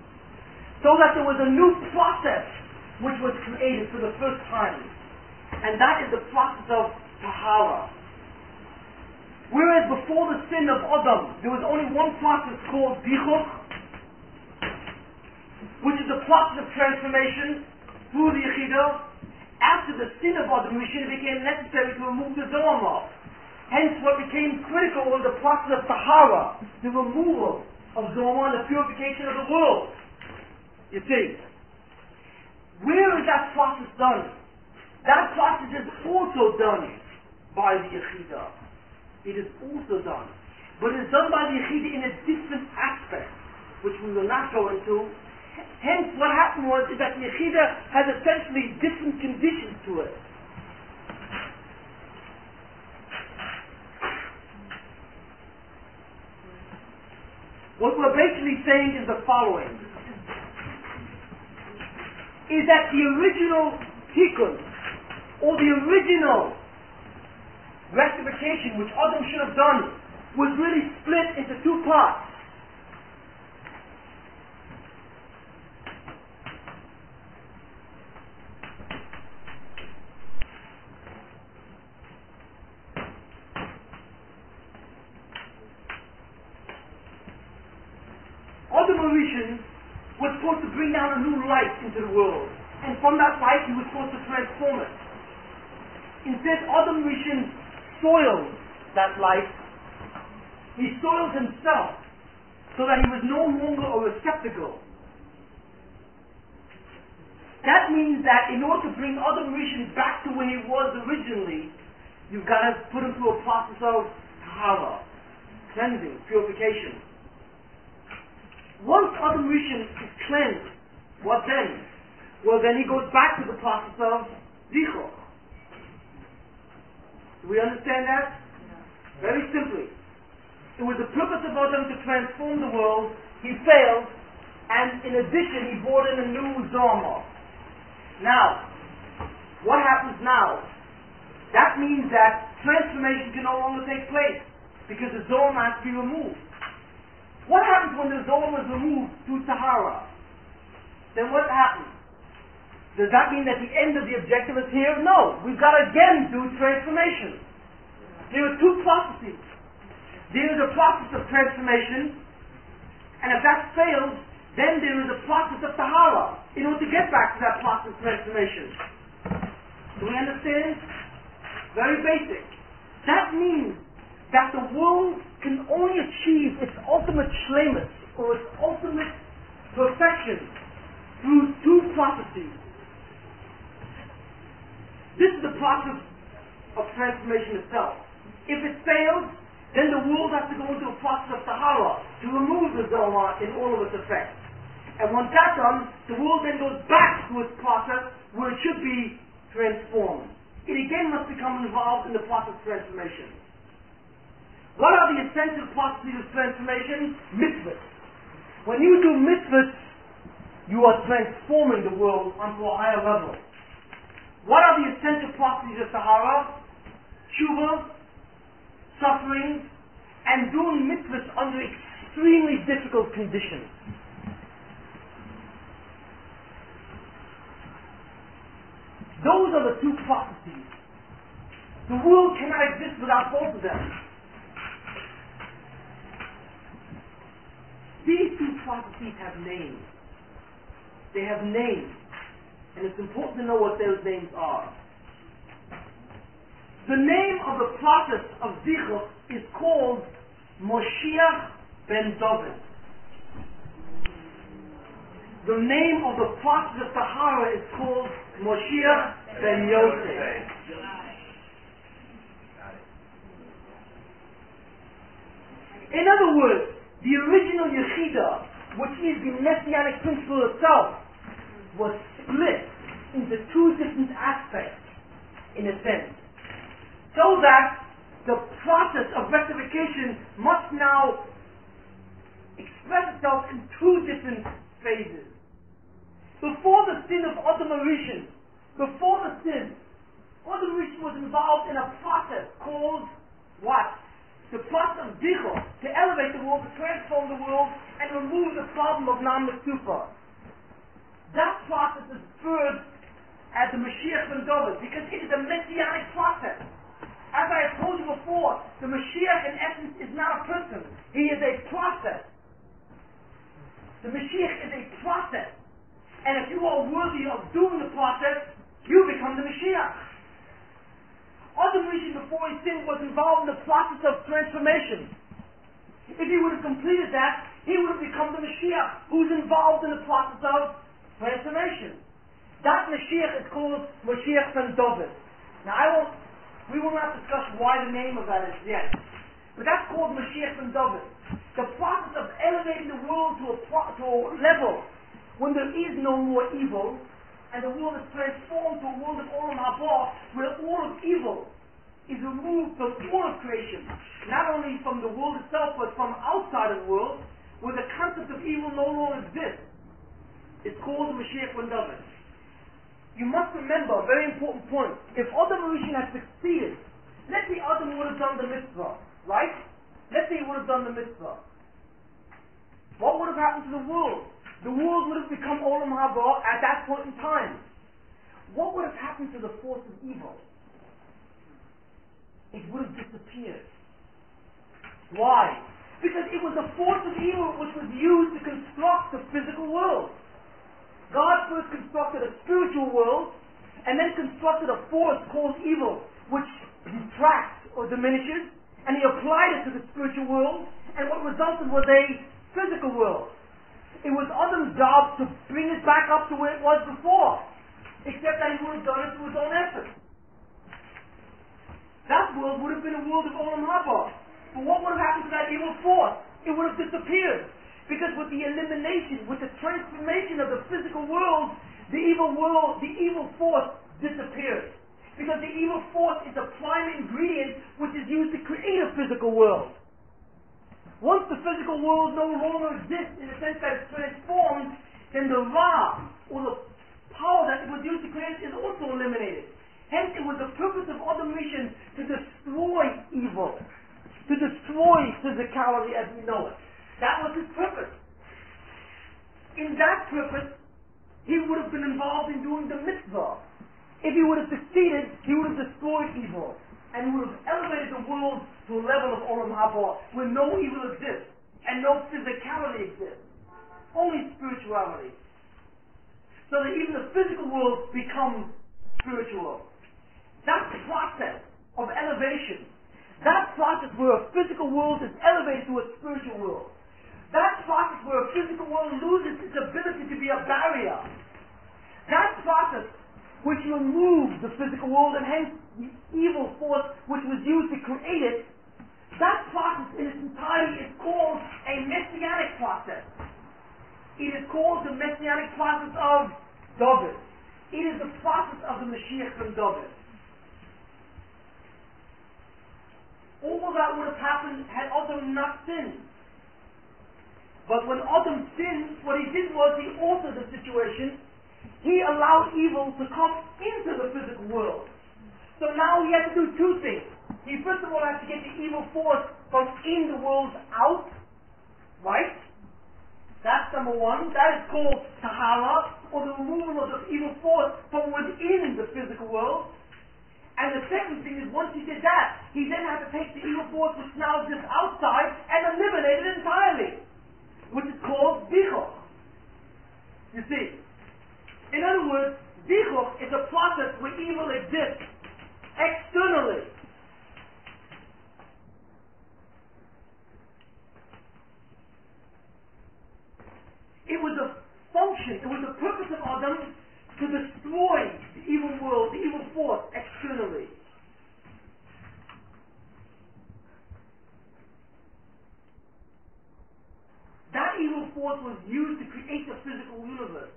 So that there was a new process which was created for the first time. And that is the process of Tahara. Whereas before the sin of Adam, there was only one process called Dichuch, which is the process of transformation through the Yechidah. After the sin of Adam Rishon, it became necessary to remove the Dharma. Hence what became critical was the process of Tahara, the removal of Dharma and the purification of the world. You see, where is that process done? That process is also done by the Yechidah. It is also done. But it is done by the Yechidah in a different aspect, which we will not go into. Hence, what happened was is that the Yechidah has essentially different conditions to it. What we're basically saying is the following. Is that the original tikkun, or the original rectification which Adam should have done, was really split into two parts. Adam Rishon was supposed to bring down a new light into the world, and from that light he was supposed to transform it. Instead, Adam Rishon soiled that light. He soiled himself so that he was no longer a receptacle. That means that in order to bring Adam Rishon back to where he was originally, you've got to put him through a process of tahara, cleansing, purification. Once Adam Rishon is cleansed, what then? Well, then he goes back to the process of dichuch. Do we understand that? Very simply. It was the purpose of Adam to transform the world. He failed, and in addition, he brought in a new Zoma. Now, what happens now? That means that transformation can no longer take place because the Zoma has to be removed. What happens when the Zoma is removed to Tahara? Then what happens? Does that mean that the end of the objective is here? No. We've got to again do transformation. There are two processes. There is a process of transformation, and if that fails, then there is a process of Tahara in order to get back to that process of transformation. Do we understand? Very basic. That means that the world can only achieve its ultimate shlemus, or its ultimate perfection, through two processes. This is the process of transformation itself. If it fails, then the world has to go into a process of Tahara to remove the Zoma in all of its effects. And once that's done, the world then goes back to its process where it should be transformed. It again must become involved in the process of transformation. What are the essential processes of transformation? Mitzvahs. When you do mitzvahs, you are transforming the world onto a higher level. What are the essential processes of Tahara? Tshuva, suffering, and doing mitzvahs under extremely difficult conditions. Those are the two processes. The world cannot exist without both of them. These two processes have names. They have names. And it's important to know what those names are. The name of the process of Zichur is called Moshiach ben David. The name of the process of Tahara is called Moshiach ben Yosef. In other words, the original Yechida, which is the Messianic principle itself, was split into two different aspects, in a sense. So that the process of rectification must now express itself in two different phases. Before the sin of Adam HaRishon, Adam HaRishon was involved in a process called what? The process of Zichur, to elevate the world, to transform the world, and remove the problem of Nam Nesufa. That process is referred as the Mashiach ben David, because it is a messianic process. As I have told you before, the Mashiach in essence is not a person. He is a process. The Mashiach is a process. And if you are worthy of doing the process, you become the Mashiach. Adam HaRishon before he sinned was involved in the process of transformation. If he would have completed that, he would have become the Mashiach, who's involved in the process of transformation. That Mashiach is called Mashiach ben David. Now we will not discuss why the name of that is yet. But that's called Mashiach ben David. The process of elevating the world to a level when there is no more evil, and the world is transformed to a world of Olam Haba, where all of evil is removed from all of creation. Not only from the world itself, but from outside of the world, where the concept of evil no longer exists. It's called Mashiach ben David. You must remember a very important point. If Adam HaRishon had succeeded, let's say Adam would have done the mitzvah, right? Let's say he would have done the mitzvah. What would have happened to the world? The world would have become Olam Haba at that point in time. What would have happened to the force of evil? It would have disappeared. Why? Because it was the force of evil which was used to construct the physical world. God first constructed a spiritual world, and then constructed a force called evil, which detracts or diminishes, and he applied it to the spiritual world, and what resulted was a physical world. It was Adam's job to bring it back up to where it was before, except that he would have done it through his own effort. That world would have been a world of Olam Haba. But what would have happened to that evil force? It would have disappeared. Because with the elimination, with the transformation of the physical world, the evil force disappears. Because the evil force is the prime ingredient which is used to create a physical world. Once the physical world no longer exists in the sense that it's transformed, then the Ra, or the power that it was used to create, is also eliminated. Hence, it was the purpose of Adam Rishon to destroy evil, to destroy physicality as we know it. That was his purpose. In that purpose, he would have been involved in doing the mitzvah. If he would have succeeded, he would have destroyed evil, and he would have elevated the world to a level of Olam Haba, where no evil exists, and no physicality exists. Only spirituality. So that even the physical world becomes spiritual. That process of elevation, that process where a physical world is elevated to a spiritual world, that process where a physical world loses its ability to be a barrier, that process which removes the physical world and hence the evil force which was used to create it, that process in its entirety is called a messianic process. It is called the messianic process of David. It is the process of the Mashiach from David. All that would have happened had Adam not sinned. But when Adam sinned, what he did was he altered the situation. He allowed evil to come into the physical world. So now he had to do two things. He first of all had to get the evil force from in the world out. Right? That's number one. That is called Tahara, or the removal of the evil force from within the physical world. And the second thing is, once he did that, he then had to take the evil force which now exists outside and eliminate it entirely, which is called Dichuch. You see, in other words, Dichuch is a process where evil exists externally. It was a function, it was the purpose of Adam to destroy the evil world, the evil force externally. That evil force was used to create the physical universe.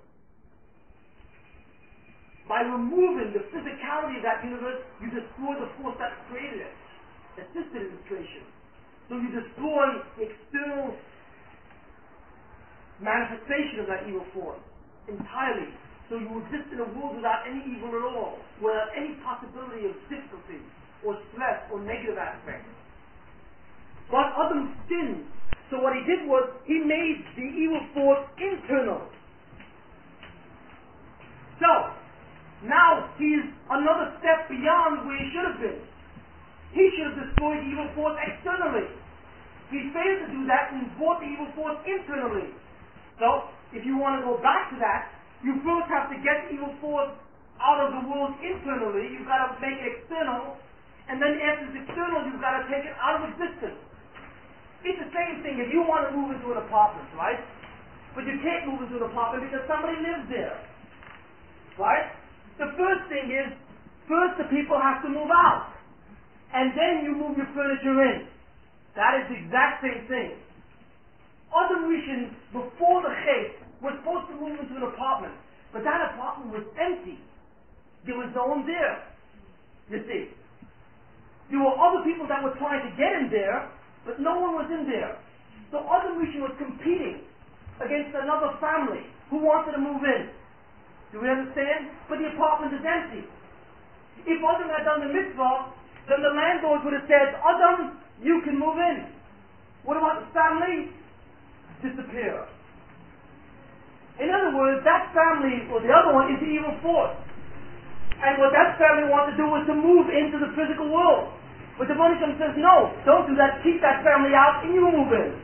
By removing the physicality of that universe, you destroy the force that created it, assisted in its creation. So you destroy the external manifestation of that evil force entirely. So you exist in a world without any evil at all, without any possibility of difficulty or stress or negative aspects. But Adam sinned. So what he did was he made the evil force internal. So now he's another step beyond where he should have been. He should have destroyed the evil force externally. He failed to do that and brought the evil force internally. So if you want to go back to that, you first have to get the evil force out of the world internally. You've got to make it external. And then after it's external, you've got to take it out of existence. It's the same thing if you want to move into an apartment, right? But you can't move into an apartment because somebody lives there. Right? The first thing is, first the people have to move out. And then you move your furniture in. That is the exact same thing. Adam Rishon, before the Chet, was supposed to move into an apartment, but that apartment was empty. There was no one there. You see, there were other people that were trying to get in there, but no one was in there. So Adam Rishon was competing against another family who wanted to move in. Do we understand? But the apartment is empty. If Adam had done the mitzvah, then the landlord would have said, Adam, you can move in. What about the family? Disappear. In other words, that family, or the other one, is the evil force. And what that family wanted to do was to move into the physical world. But the Rebbeinu Shalom says, no, don't do that, keep that family out and you move in.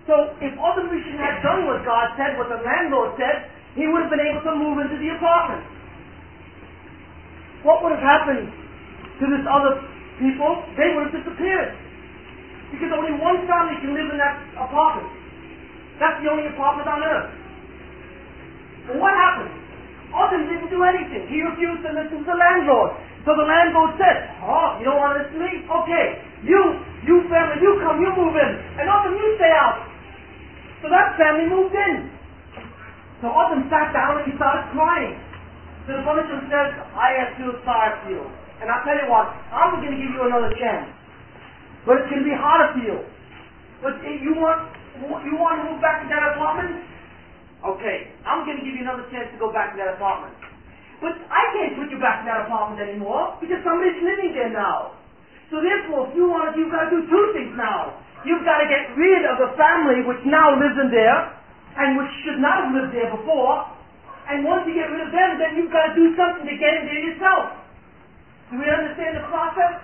So if Adam Rishon had done what God said, what the landlord said, he would have been able to move into the apartment. What would have happened to this other people? They would have disappeared. Because only one family can live in that apartment. That's the only apartment on earth. But what happened? Adam didn't do anything. He refused to listen to the landlord. So the landlord said, oh, you don't want to listen to me? Okay. You family, you come, you move in. And Adam, you stay out. So that family moved in. So Adam sat down and he started crying. So the Rebbeinu says, I have feel sorry for you. And I'll tell you what, I'm going to give you another chance. But it's going to be harder for you. But if you want to move back to that apartment? Okay, I'm going to give you another chance to go back to that apartment. But I can't put you back in that apartment anymore because somebody's living there now. So therefore, if you want it, you've got to do two things now. You've got to get rid of the family which now lives in there and which should not have lived there before. And once you get rid of them, then you've got to do something to get in there yourself. Do we understand the process?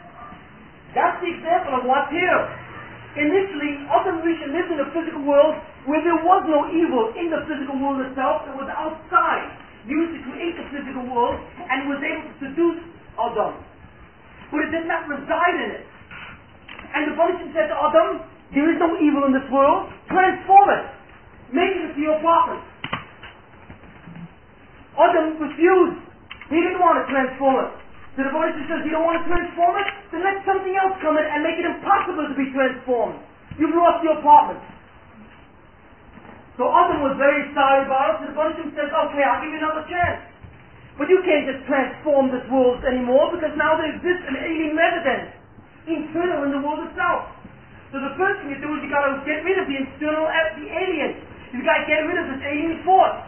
That's the example of what's here. Initially, Adam Rishon lived in the physical world where there was no evil in the physical world itself. It was outside. Used to create the physical world and was able to seduce Adam. But it did not reside in it. And the Banishim said to Adam, there is no evil in this world. Transform it. Make it into your apartment. Adam refused. He didn't want to transform it. So the Banishim says, you don't want to transform it? Then let something else come in and make it impossible to be transformed. You've lost your apartment. So Adam was very sorry about it. So the Banishim says, okay, I'll give you another chance. But you can't just transform this world anymore because now there exists an alien residence internal in the world itself. So the first thing you do is you got to get rid of the external, the alien. You got to get rid of this alien force.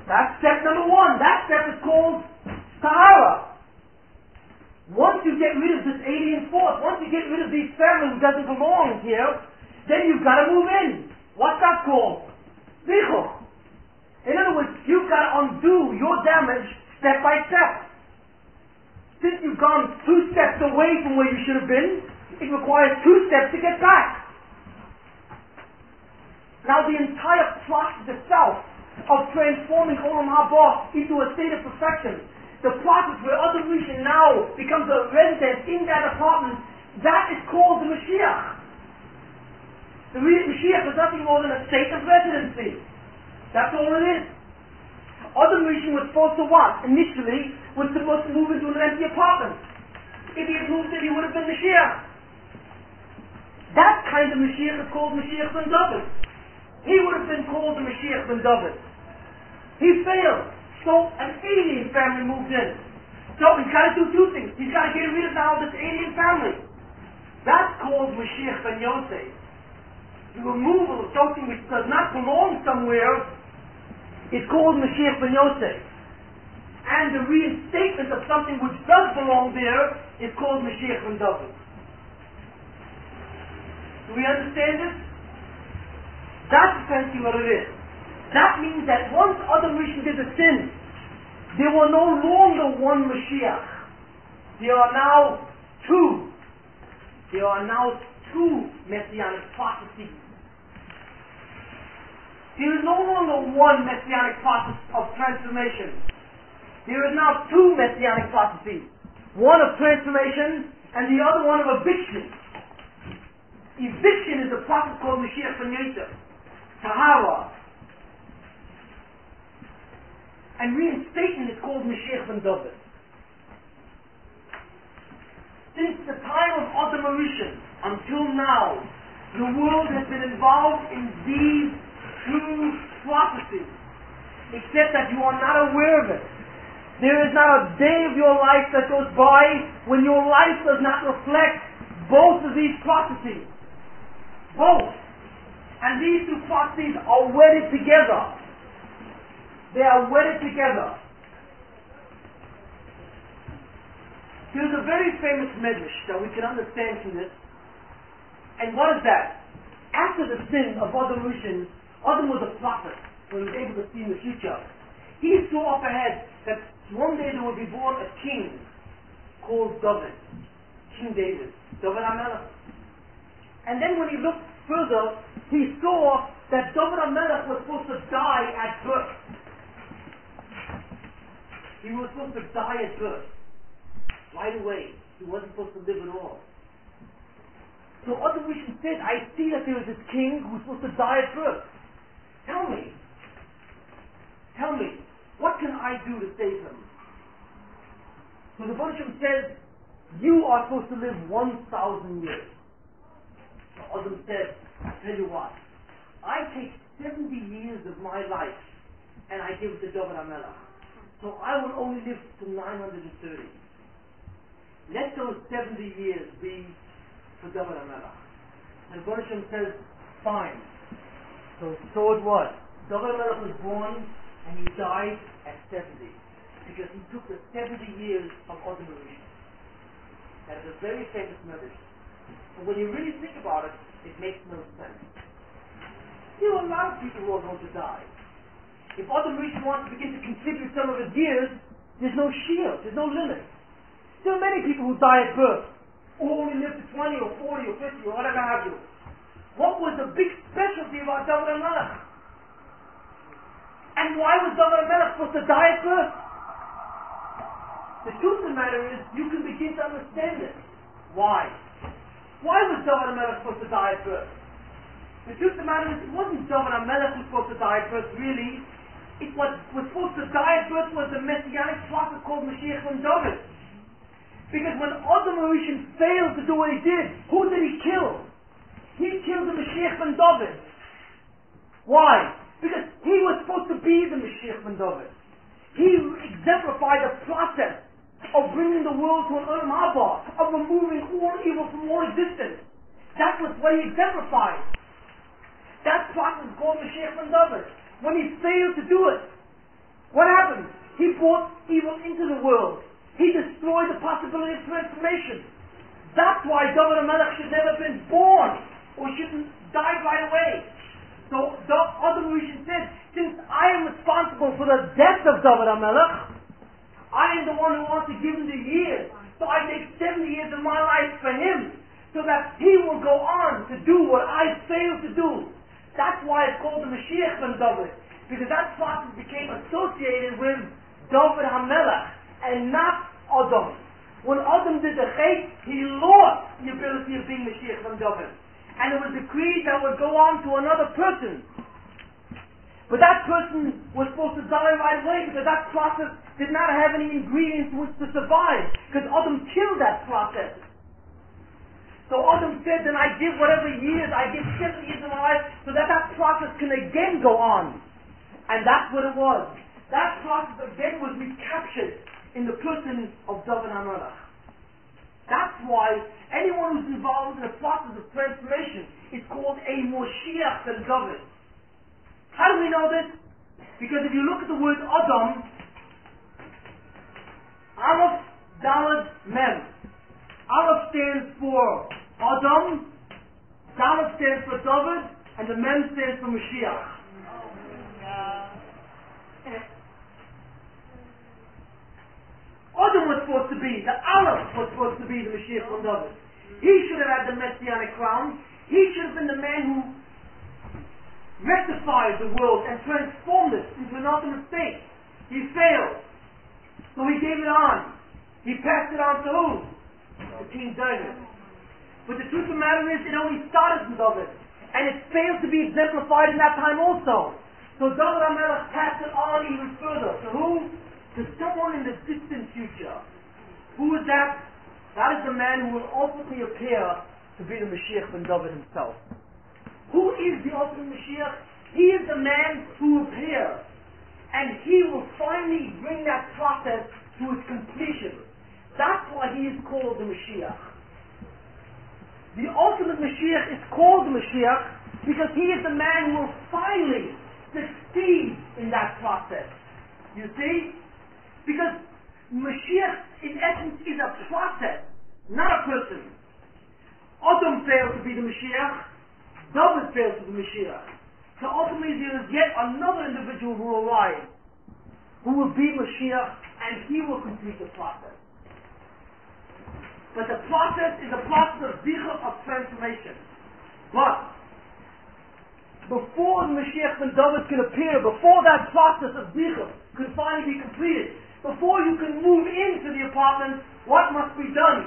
That's step number one. That step is called Tahara. Once you get rid of this alien force, once you get rid of this family who doesn't belong here, then you've got to move in. What's that called? Zichur. In other words, you've got to undo your damage step by step. Since you've gone 2 steps away from where you should have been, it requires 2 steps to get back. Now the entire process itself of transforming Olam Haba into a state of perfection, the process where Adam Rishon now becomes a resident in that apartment, that is called the Mashiach. The Mashiach is nothing more than a state of residency. That's all it is. Adam Rishon was supposed to what? Initially, was supposed to move into an empty apartment. If he had moved it, he would have been Mashiach. That kind of Mashiach is called Mashiach ben David. He would have been called the Mashiach ben David. He failed. So an alien family moved in. So he's got to do 2 things. He's got to get rid of now this alien family. That's called Mashiach ben Yosef. The removal of something which does not belong somewhere is called Mashiach ben Yosef. And the reinstatement of something which does belong there is called Mashiach ben David. Do we understand this? That's essentially what it is. That means that once Adam Rishon did the sin, there were no longer one Mashiach. There are now 2. There are now 2 messianic prophecies. There is no longer one messianic process of transformation. There is now 2 messianic prophecies. One of transformation and the other one of eviction. Eviction is a process called Mashiach ben Yosef. Tahara. And reinstatement is called Mashiach ben David. Since the time of Adam Rishon until now, the world has been involved in these 2 prophecies, except that you are not aware of it. There is not a day of your life that goes by when your life does not reflect both of these prophecies. Both. And these 2 prophecies are wedded together. They are wedded together. There's a very famous medrash that we can understand from this. And what is that? After the sin of Adam Rishon, Adam was a prophet, so he was able to see in the future. He saw up ahead that one day there would be born a king called David, King David, David HaMelech. And then when he looked further, he saw that David HaMelech was supposed to die at birth. He was supposed to die at birth. Right away. He wasn't supposed to live at all. So Adam Rishon said, I see that there is this king who's supposed to die at birth. Tell me, what can I do to save him? So the Banishim says, you are supposed to live 1,000 years. So Adam said, I tell you what, I take 70 years of my life and I give it to David HaMelech. So I will only live to 930. let those 70 years be for David HaMelech. And Baruch Hashem says, fine. So it was. David HaMelech was born and he died at 70. Because he took the 70 years of Adam HaRishon. That is a very famous message. But when you really think about it, it makes no sense. There are a lot of people who are going to die. If Adam HaRishon wants to begin to contribute some of his years, there's no shield, there's no limit. There are many people who die at birth, who only live to 20 or 40 or 50 or whatever have you. What was the big specialty about David HaMelech? And why was David HaMelech supposed to die at birth? The truth of the matter is, you can begin to understand this. Why? Why was David HaMelech supposed to die at birth? The truth of the matter is, it wasn't David HaMelech who was supposed to die at birth, really. What was supposed to die at birth was the messianic prophet called Mashiach ben David. Because when Adam HaRishon failed to do what he did, who did he kill? He killed the Mashiach ben David. Why? Because he was supposed to be the Mashiach ben David. He exemplified the process of bringing the world to an Olam Haba, of removing all evil from all existence. That was what he exemplified. That process is called Mashiach ben David. When he failed to do it, what happened? He brought evil into the world. He destroyed the possibility of transformation. That's why David HaMelech should never have been born, or shouldn't die right away. So Adam HaRishon said, since I am responsible for the death of David HaMelech, I am the one who wants to give him the years. So I take 70 years of my life for him, so that he will go on to do what I failed to do. That's why it's called the Mashiach ben David, because that process became associated with David HaMelech, and not Adam. When Adam did the chait, he lost the ability of being Mashiach ben David. And it was decreed that would go on to another person. But that person was supposed to die right away, because that process did not have any ingredients which to survive, because Adam killed that process. So Adam said, then I give whatever years, I give 70 years of my life, so that process can again go on. And that's what it was. That process again was recaptured in the person of David HaMelech. That's why anyone who's involved in the process of transformation is called a Moshiach ben David. How do we know this? Because if you look at the word Adam, Aleph, Dalet, Mem. Aleph stands for Adam, Dalet stands for David, and the Mem stands for Mashiach. Adam was supposed to be, the Aleph was supposed to be the Mashiach ben David. He should have had the Messianic crown. He should have been the man who rectified the world and transformed it into an ultimate state. He failed. So he gave it on. He passed it on to who? To King David. But the truth of the matter is, it only started in David. And it failed to be exemplified in that time also. So David HaMelech passed it on even further. To who? To someone in the distant future. Who is that? That is the man who will ultimately appear to be the Mashiach ben David himself. Who is the ultimate Mashiach? He is the man who will appear. And he will finally bring that process to its completion. That's why he is called the Mashiach. The ultimate Mashiach is called the Mashiach because he is the man who will finally succeed in that process. You see? Because Mashiach in essence is a process, not a person. Adam failed to be the Mashiach. David failed to be the Mashiach. So ultimately there is yet another individual who will rise, who will be Mashiach, and he will complete the process. But the process is a process of zichur, of transformation. But before the Mashiach ben David can appear, before that process of zichur can finally be completed, before you can move into the apartment, what must be done?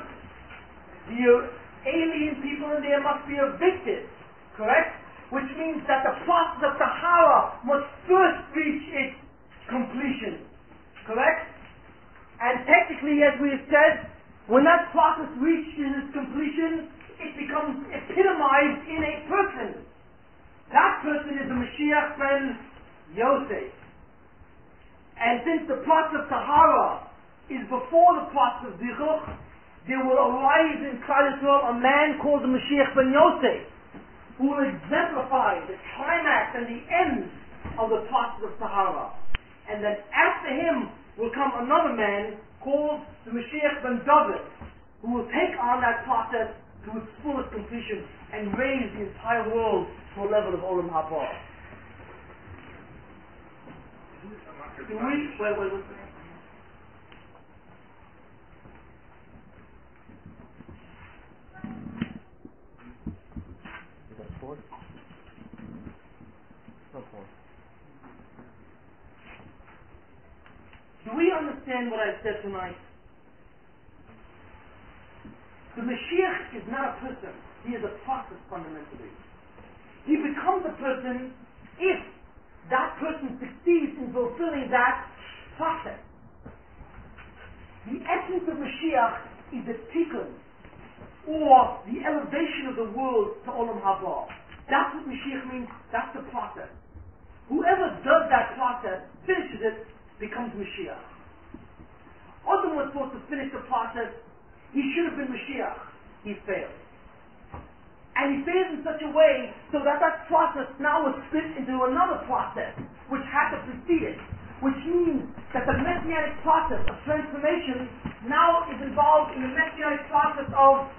The alien people in there must be evicted, correct? Which means that the process of Tahara must first reach its completion, correct? And technically, as we have said, when that process reaches its completion, it becomes epitomized in a person. That person is the Mashiach ben Yosef. And since the process of Tahara is before the process of Zichur, there will arise in Klal Yisrael a man called the Mashiach ben Yosef, who will exemplify the climax and the end of the process of Tahara. And then after him will come another man called the Mashiach ben David, who will take on that process to its fullest completion and raise the entire world to a level of Olam Haba. Wait. Do we understand what I said tonight? The Mashiach is not a person. He is a process fundamentally. He becomes a person if that person succeeds in fulfilling that process. The essence of Mashiach is the tikkun, or the elevation of the world to Olam Haba. That's what Mashiach means. That's the process. Whoever does that process, finishes it, becomes Mashiach. Adam was supposed to finish the process. He should have been Mashiach. He failed. And he failed in such a way so that that process now was split into another process which had to precede it. Which means that the messianic process of transformation now is involved in the messianic process of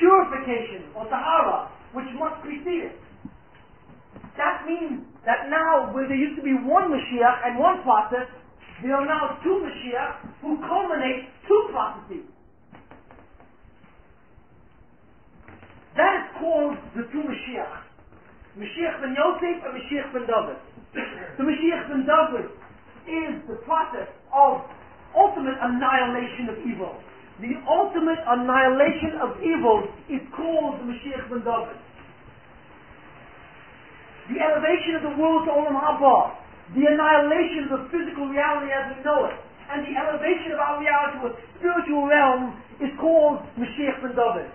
purification or tahara, which must precede it. That means that now, where there used to be one Mashiach and one process, there are now two Mashiach who culminate two processes. That is called the two Mashiach. Mashiach ben Yosef and Mashiach ben David. The Mashiach ben David is the process of ultimate annihilation of evil. The ultimate annihilation of evil is called the Mashiach ben David. The elevation of the world to Olam Haba, the annihilation of the physical reality as we know it, and the elevation of our reality to a spiritual realm is called Mashiach ben David.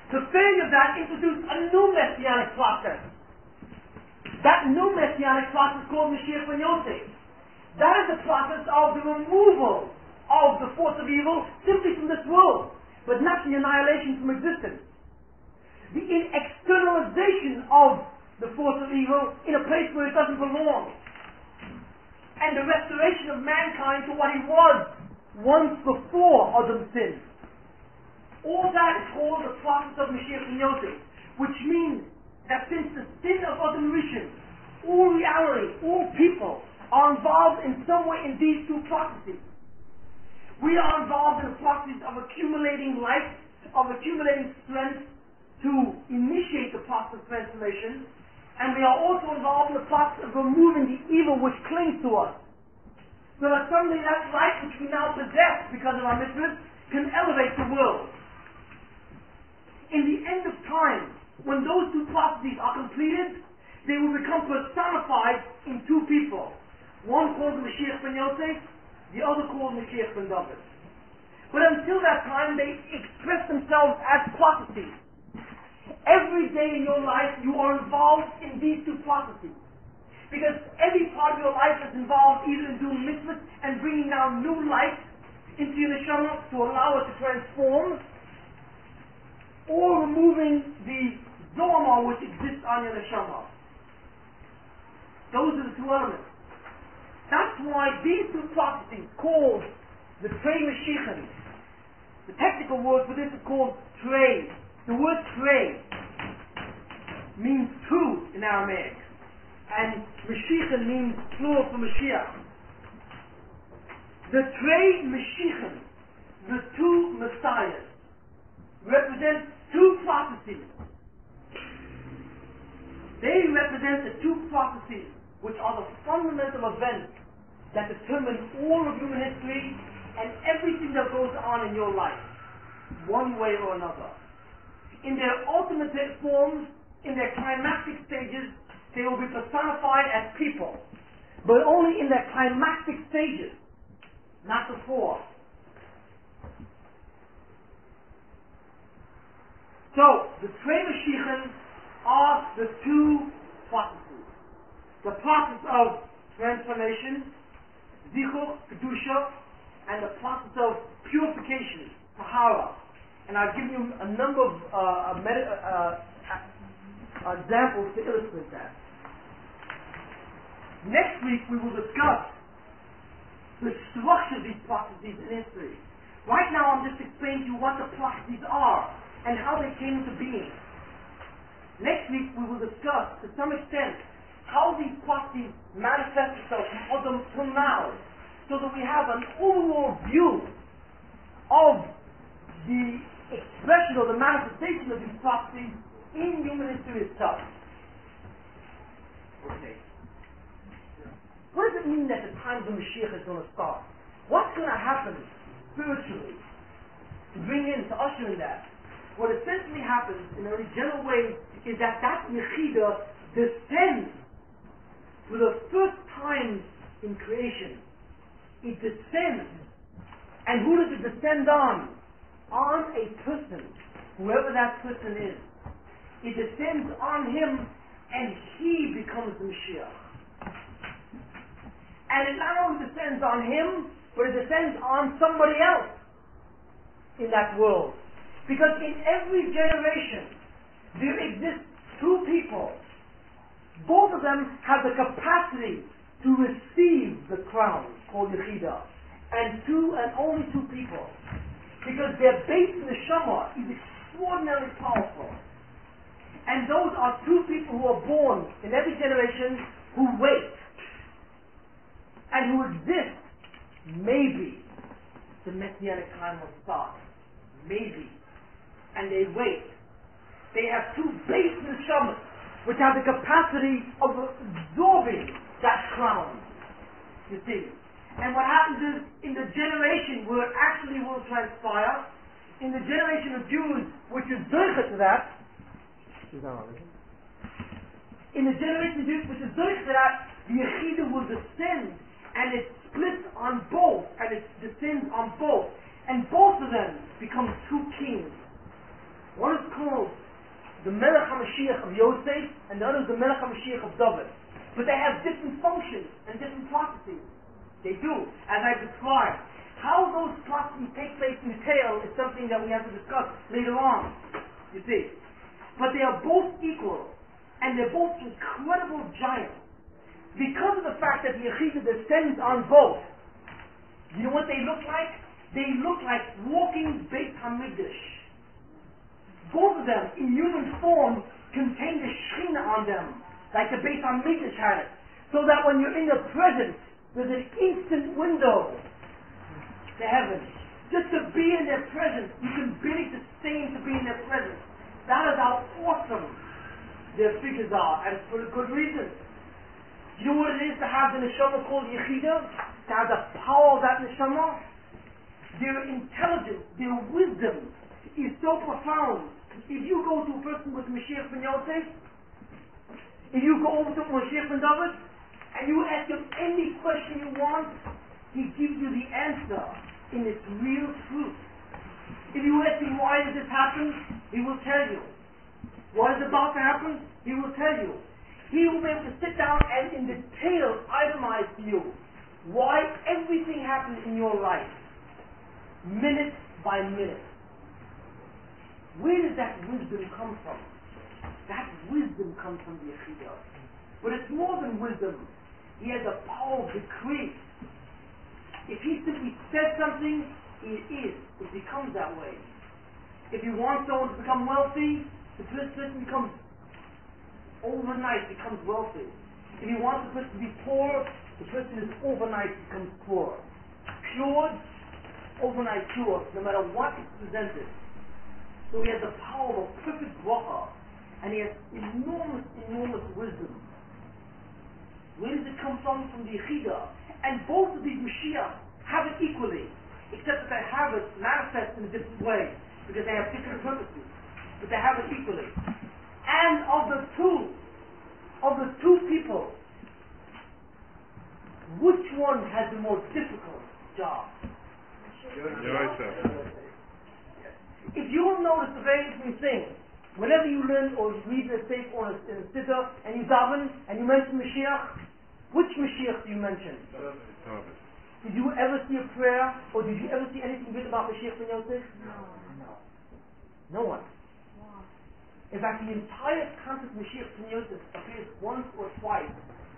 The failure of that introduced a new messianic process. That new messianic process called Mashiach ben Yosef. That is the process of the removal of the force of evil simply from this world, but not the annihilation from existence. The externalization of the force of evil in a place where it doesn't belong. And the restoration of mankind to what he was once before Adam sinned. All that is called the process of Mashiach ben Yosef, which means that since the sin of Adam Rishon, all reality, all people are involved in some way in these two processes. We are involved in the process of accumulating life, of accumulating strength to initiate the process of transformation, and we are also involved in the process of removing the evil which clings to us. So that suddenly that light which we now possess because of our mitzvahs can elevate the world. In the end of time, when those two processes are completed, they will become personified in two people. One called Mashiach ben Yosef, the other called Mashiach ben David. But until that time, they express themselves as processes. Every day in your life, you are involved in these two processes. Because every part of your life is involved either in doing mitzvahs and bringing down new light into your neshama to allow it to transform, or removing the dorma which exists on your neshama. Those are the two elements. That's why these two processes, called the Trei Mashiachim, the technical word for this is called Trei. The word Trei means two in Aramaic, and Mashiachim means plural for Mashiach. The Trei Mashiachim, the two Messiahs, represent two processes. They represent the two processes which are the fundamental events that determine all of human history and everything that goes on in your life, one way or another. In their ultimate forms, in their climactic stages, they will be personified as people, but only in their climactic stages, not before. So, the Trei Mashiachim are the two processes. The process of transformation, Zichur, Kedusha, and the process of purification, tahara. And I've given you a number of examples to illustrate that. Next week we will discuss the structure of these processes in history. Right now I'm just explaining to you what the processes are and how they came into being. Next week we will discuss, to some extent, how these processes manifest themselves from Adam till now, so that we have an overall view of the expression or the manifestation of these processes in human history itself. Okay. What does it mean that the time of the Mashiach is going to start? What's going to happen spiritually to bring in, to usher in that? What essentially happens in a very general way is that Yechidah descends for the first time in creation. It descends. And who does it descend on? On a person, whoever that person is. It descends on him and he becomes the Mashiach. And it not only descends on him, but it descends on somebody else in that world. Because in every generation, there exist two people. Both of them have the capacity to receive the crown called Yechidah. And only two people. Because their base in the Shema is extraordinarily powerful. And those are two people who are born in every generation who wait. And who exist. Maybe the Messianic time will start. Maybe. And they wait. They have two base in the Shema, which have the capacity of absorbing that crown. You see. And what happens is, in the generation where it actually will transpire, in the generation of Jews, which is Zoicha to that, in the generation of Jews, which is Zoicha to that, the Yechidah will descend, and it splits on both, and it descends on both, and both of them become two kings. One is called the Melech HaMashiach of Yosef, and the other is the Melech HaMashiach of David. But they have different functions and different processes. They do, as I described. How those processes take place in detail is something that we have to discuss later on, you see. But they are both equal, and they're both incredible giants. Because of the fact that the Yechidah descends on both, you know what they look like? They look like walking Beit HaMikdash. Both of them, in human form, contain the Shekhinah on them, like the Beit HaMikdash had it. So that when you're in the presence, there's an instant window to heaven. Just to be in their presence, you can barely sustain to be in their presence. That is how awesome their figures are, and for a good reason. You know what it is to have the neshama called Yechidah? To have the power of that neshama? Their intelligence, their wisdom is so profound. If you go to a person with Mashiach ben Yosef, if you go over to Mashiach ben David, and you ask him any question you want, he gives you the answer in its real truth. If you ask him why did this happen, he will tell you. What is about to happen, he will tell you. He will be able to sit down and in detail itemize to you why everything happened in your life, minute by minute. Where does that wisdom come from? That wisdom comes from the Yechidah. But it's more than wisdom. He has a power of decree. If he simply says something, it is. It becomes that way. If you want someone to become wealthy, the person becomes overnight becomes wealthy. If you want the person to be poor, the person is overnight becomes poor. Cured, overnight cured, no matter what is presented. So he has the power of a perfect bracha, and he has enormous, enormous wisdom. Where does it come from? From the Yechidah. And both of these Mashiach have it equally, except that they have it manifest in a different way, because they have different purposes. But they have it equally. And of the two people, which one has the more difficult job? If you will notice a very interesting thing, whenever you learn or read a tape or in a siddur and you daven and you mention Mashiach, which Mashiach do you mention? Did you ever see a prayer, or did you ever see anything written about Mashiach ben Yosef? No one. In fact, the entire concept of Mashiach ben Yosef appears once or twice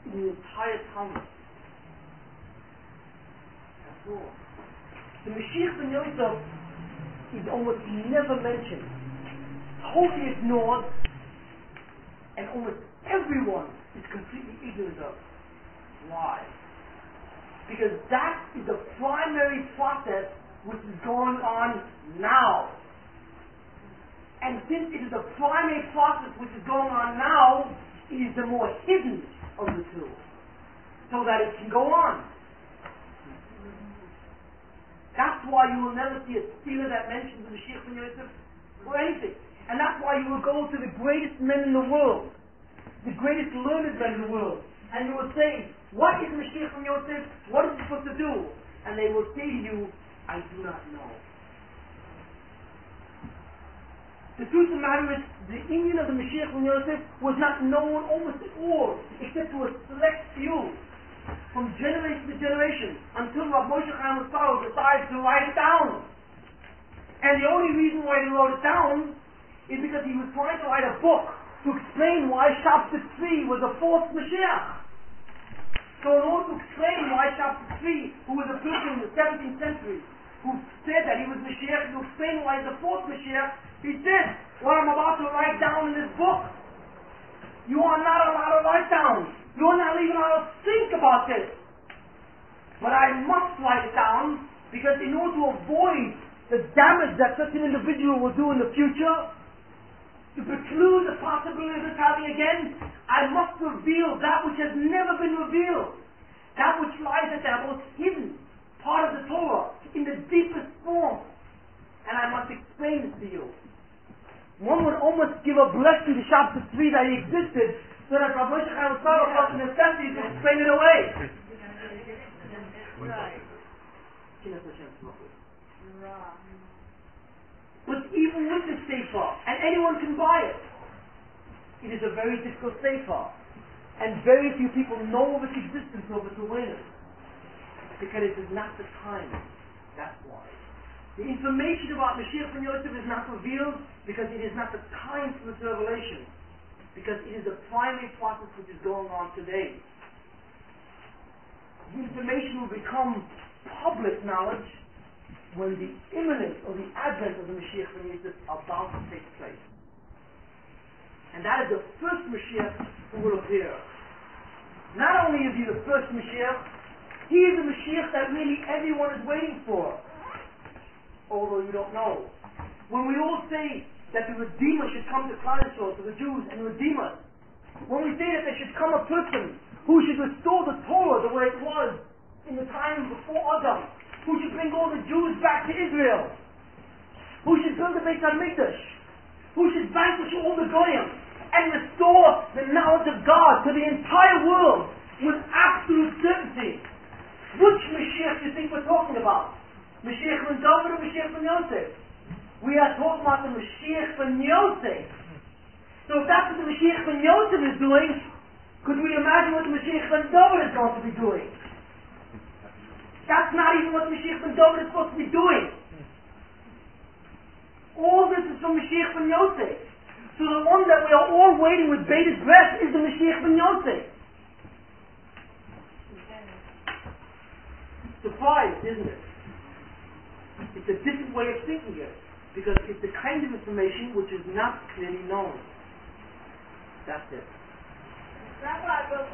in the entire Talmud. That's all. The Mashiach ben Yosef is almost never mentioned, totally ignored, and almost everyone is completely ignorant of. Why? Because that is the primary process which is going on now. And since it is the primary process which is going on now, it is the more hidden of the two, so that it can go on. That's why you will never see a tefillah that mentions the Mashiach ben Yosef or anything. And that's why you will go to the greatest men in the world, the greatest learned men in the world, and you will say, what is Mashiach ben Yosef? What is he supposed to do? And they will say to you, I do not know. The truth of the matter is, the union of the Mashiach ben Yosef was not known almost at all, except to a select few, from generation to generation, until Rav Moshe Chaim Luzzatto decided to write it down. And the only reason why he wrote it down is because he was trying to write a book to explain why Shabtai Tzvi was a false Mashiach. So in order to explain why Shabtai Tzvi, who was a person in the 17th century, who said that he was Mashiach, to explain why he's a false Mashiach, he said, what I'm about to write down in this book, you are not allowed to write down. You are not even allowed to think about this. But I must write it down, because in order to avoid the damage that such an individual will do in the future, to preclude the possibility of this happening again, I must reveal that which has never been revealed. That which lies at the most hidden part of the Torah, in the deepest form. And I must explain it to you. One would almost give a blessing to Shabtai Tzvi that he existed, so that Rav Moshe Chaim Luzzatto felt the necessity to explain it away. But even with this sefer, and anyone can buy it, it is a very difficult sefer, and very few people know of its existence or of its awareness, because it is not the time. That's why. The information about Mashiach ben Yosef is not revealed because it is not the time for its revelation, because it is the primary process which is going on today. The information will become public knowledge when the imminence or the advent of the Mashiach ben Yosef are about to take place. And that is the first Mashiach who will appear. Not only is he the first Mashiach, he is the Mashiach that really everyone is waiting for. Although you don't know. When we all say that the Redeemer should come to Klal Yisrael, to the Jews, and redeem us, when we say that there should come a person who should restore the Torah the way it was in the time before Adam, who should bring all the Jews back to Israel, who should build the Beit HaMikdash, who should vanquish all the Goyim, and restore the knowledge of God to the entire world with absolute certainty. Which Mashiach do you think we're talking about? Mashiach ben David or Mashiach ben Yosef? We are talking about the Mashiach ben Yosef. So if that's what the Mashiach ben Yosef is doing, could we imagine what the Mashiach ben David is going to be doing? That's not even what Mashiach ben David is supposed to be doing. All this is from Mashiach ben Yosef. So the one that we are all waiting with bated breath is the Mashiach ben Yosef. Surprised, isn't it? It's a different way of thinking it, because it's the kind of information which is not clearly known. That's it. Rabbi, but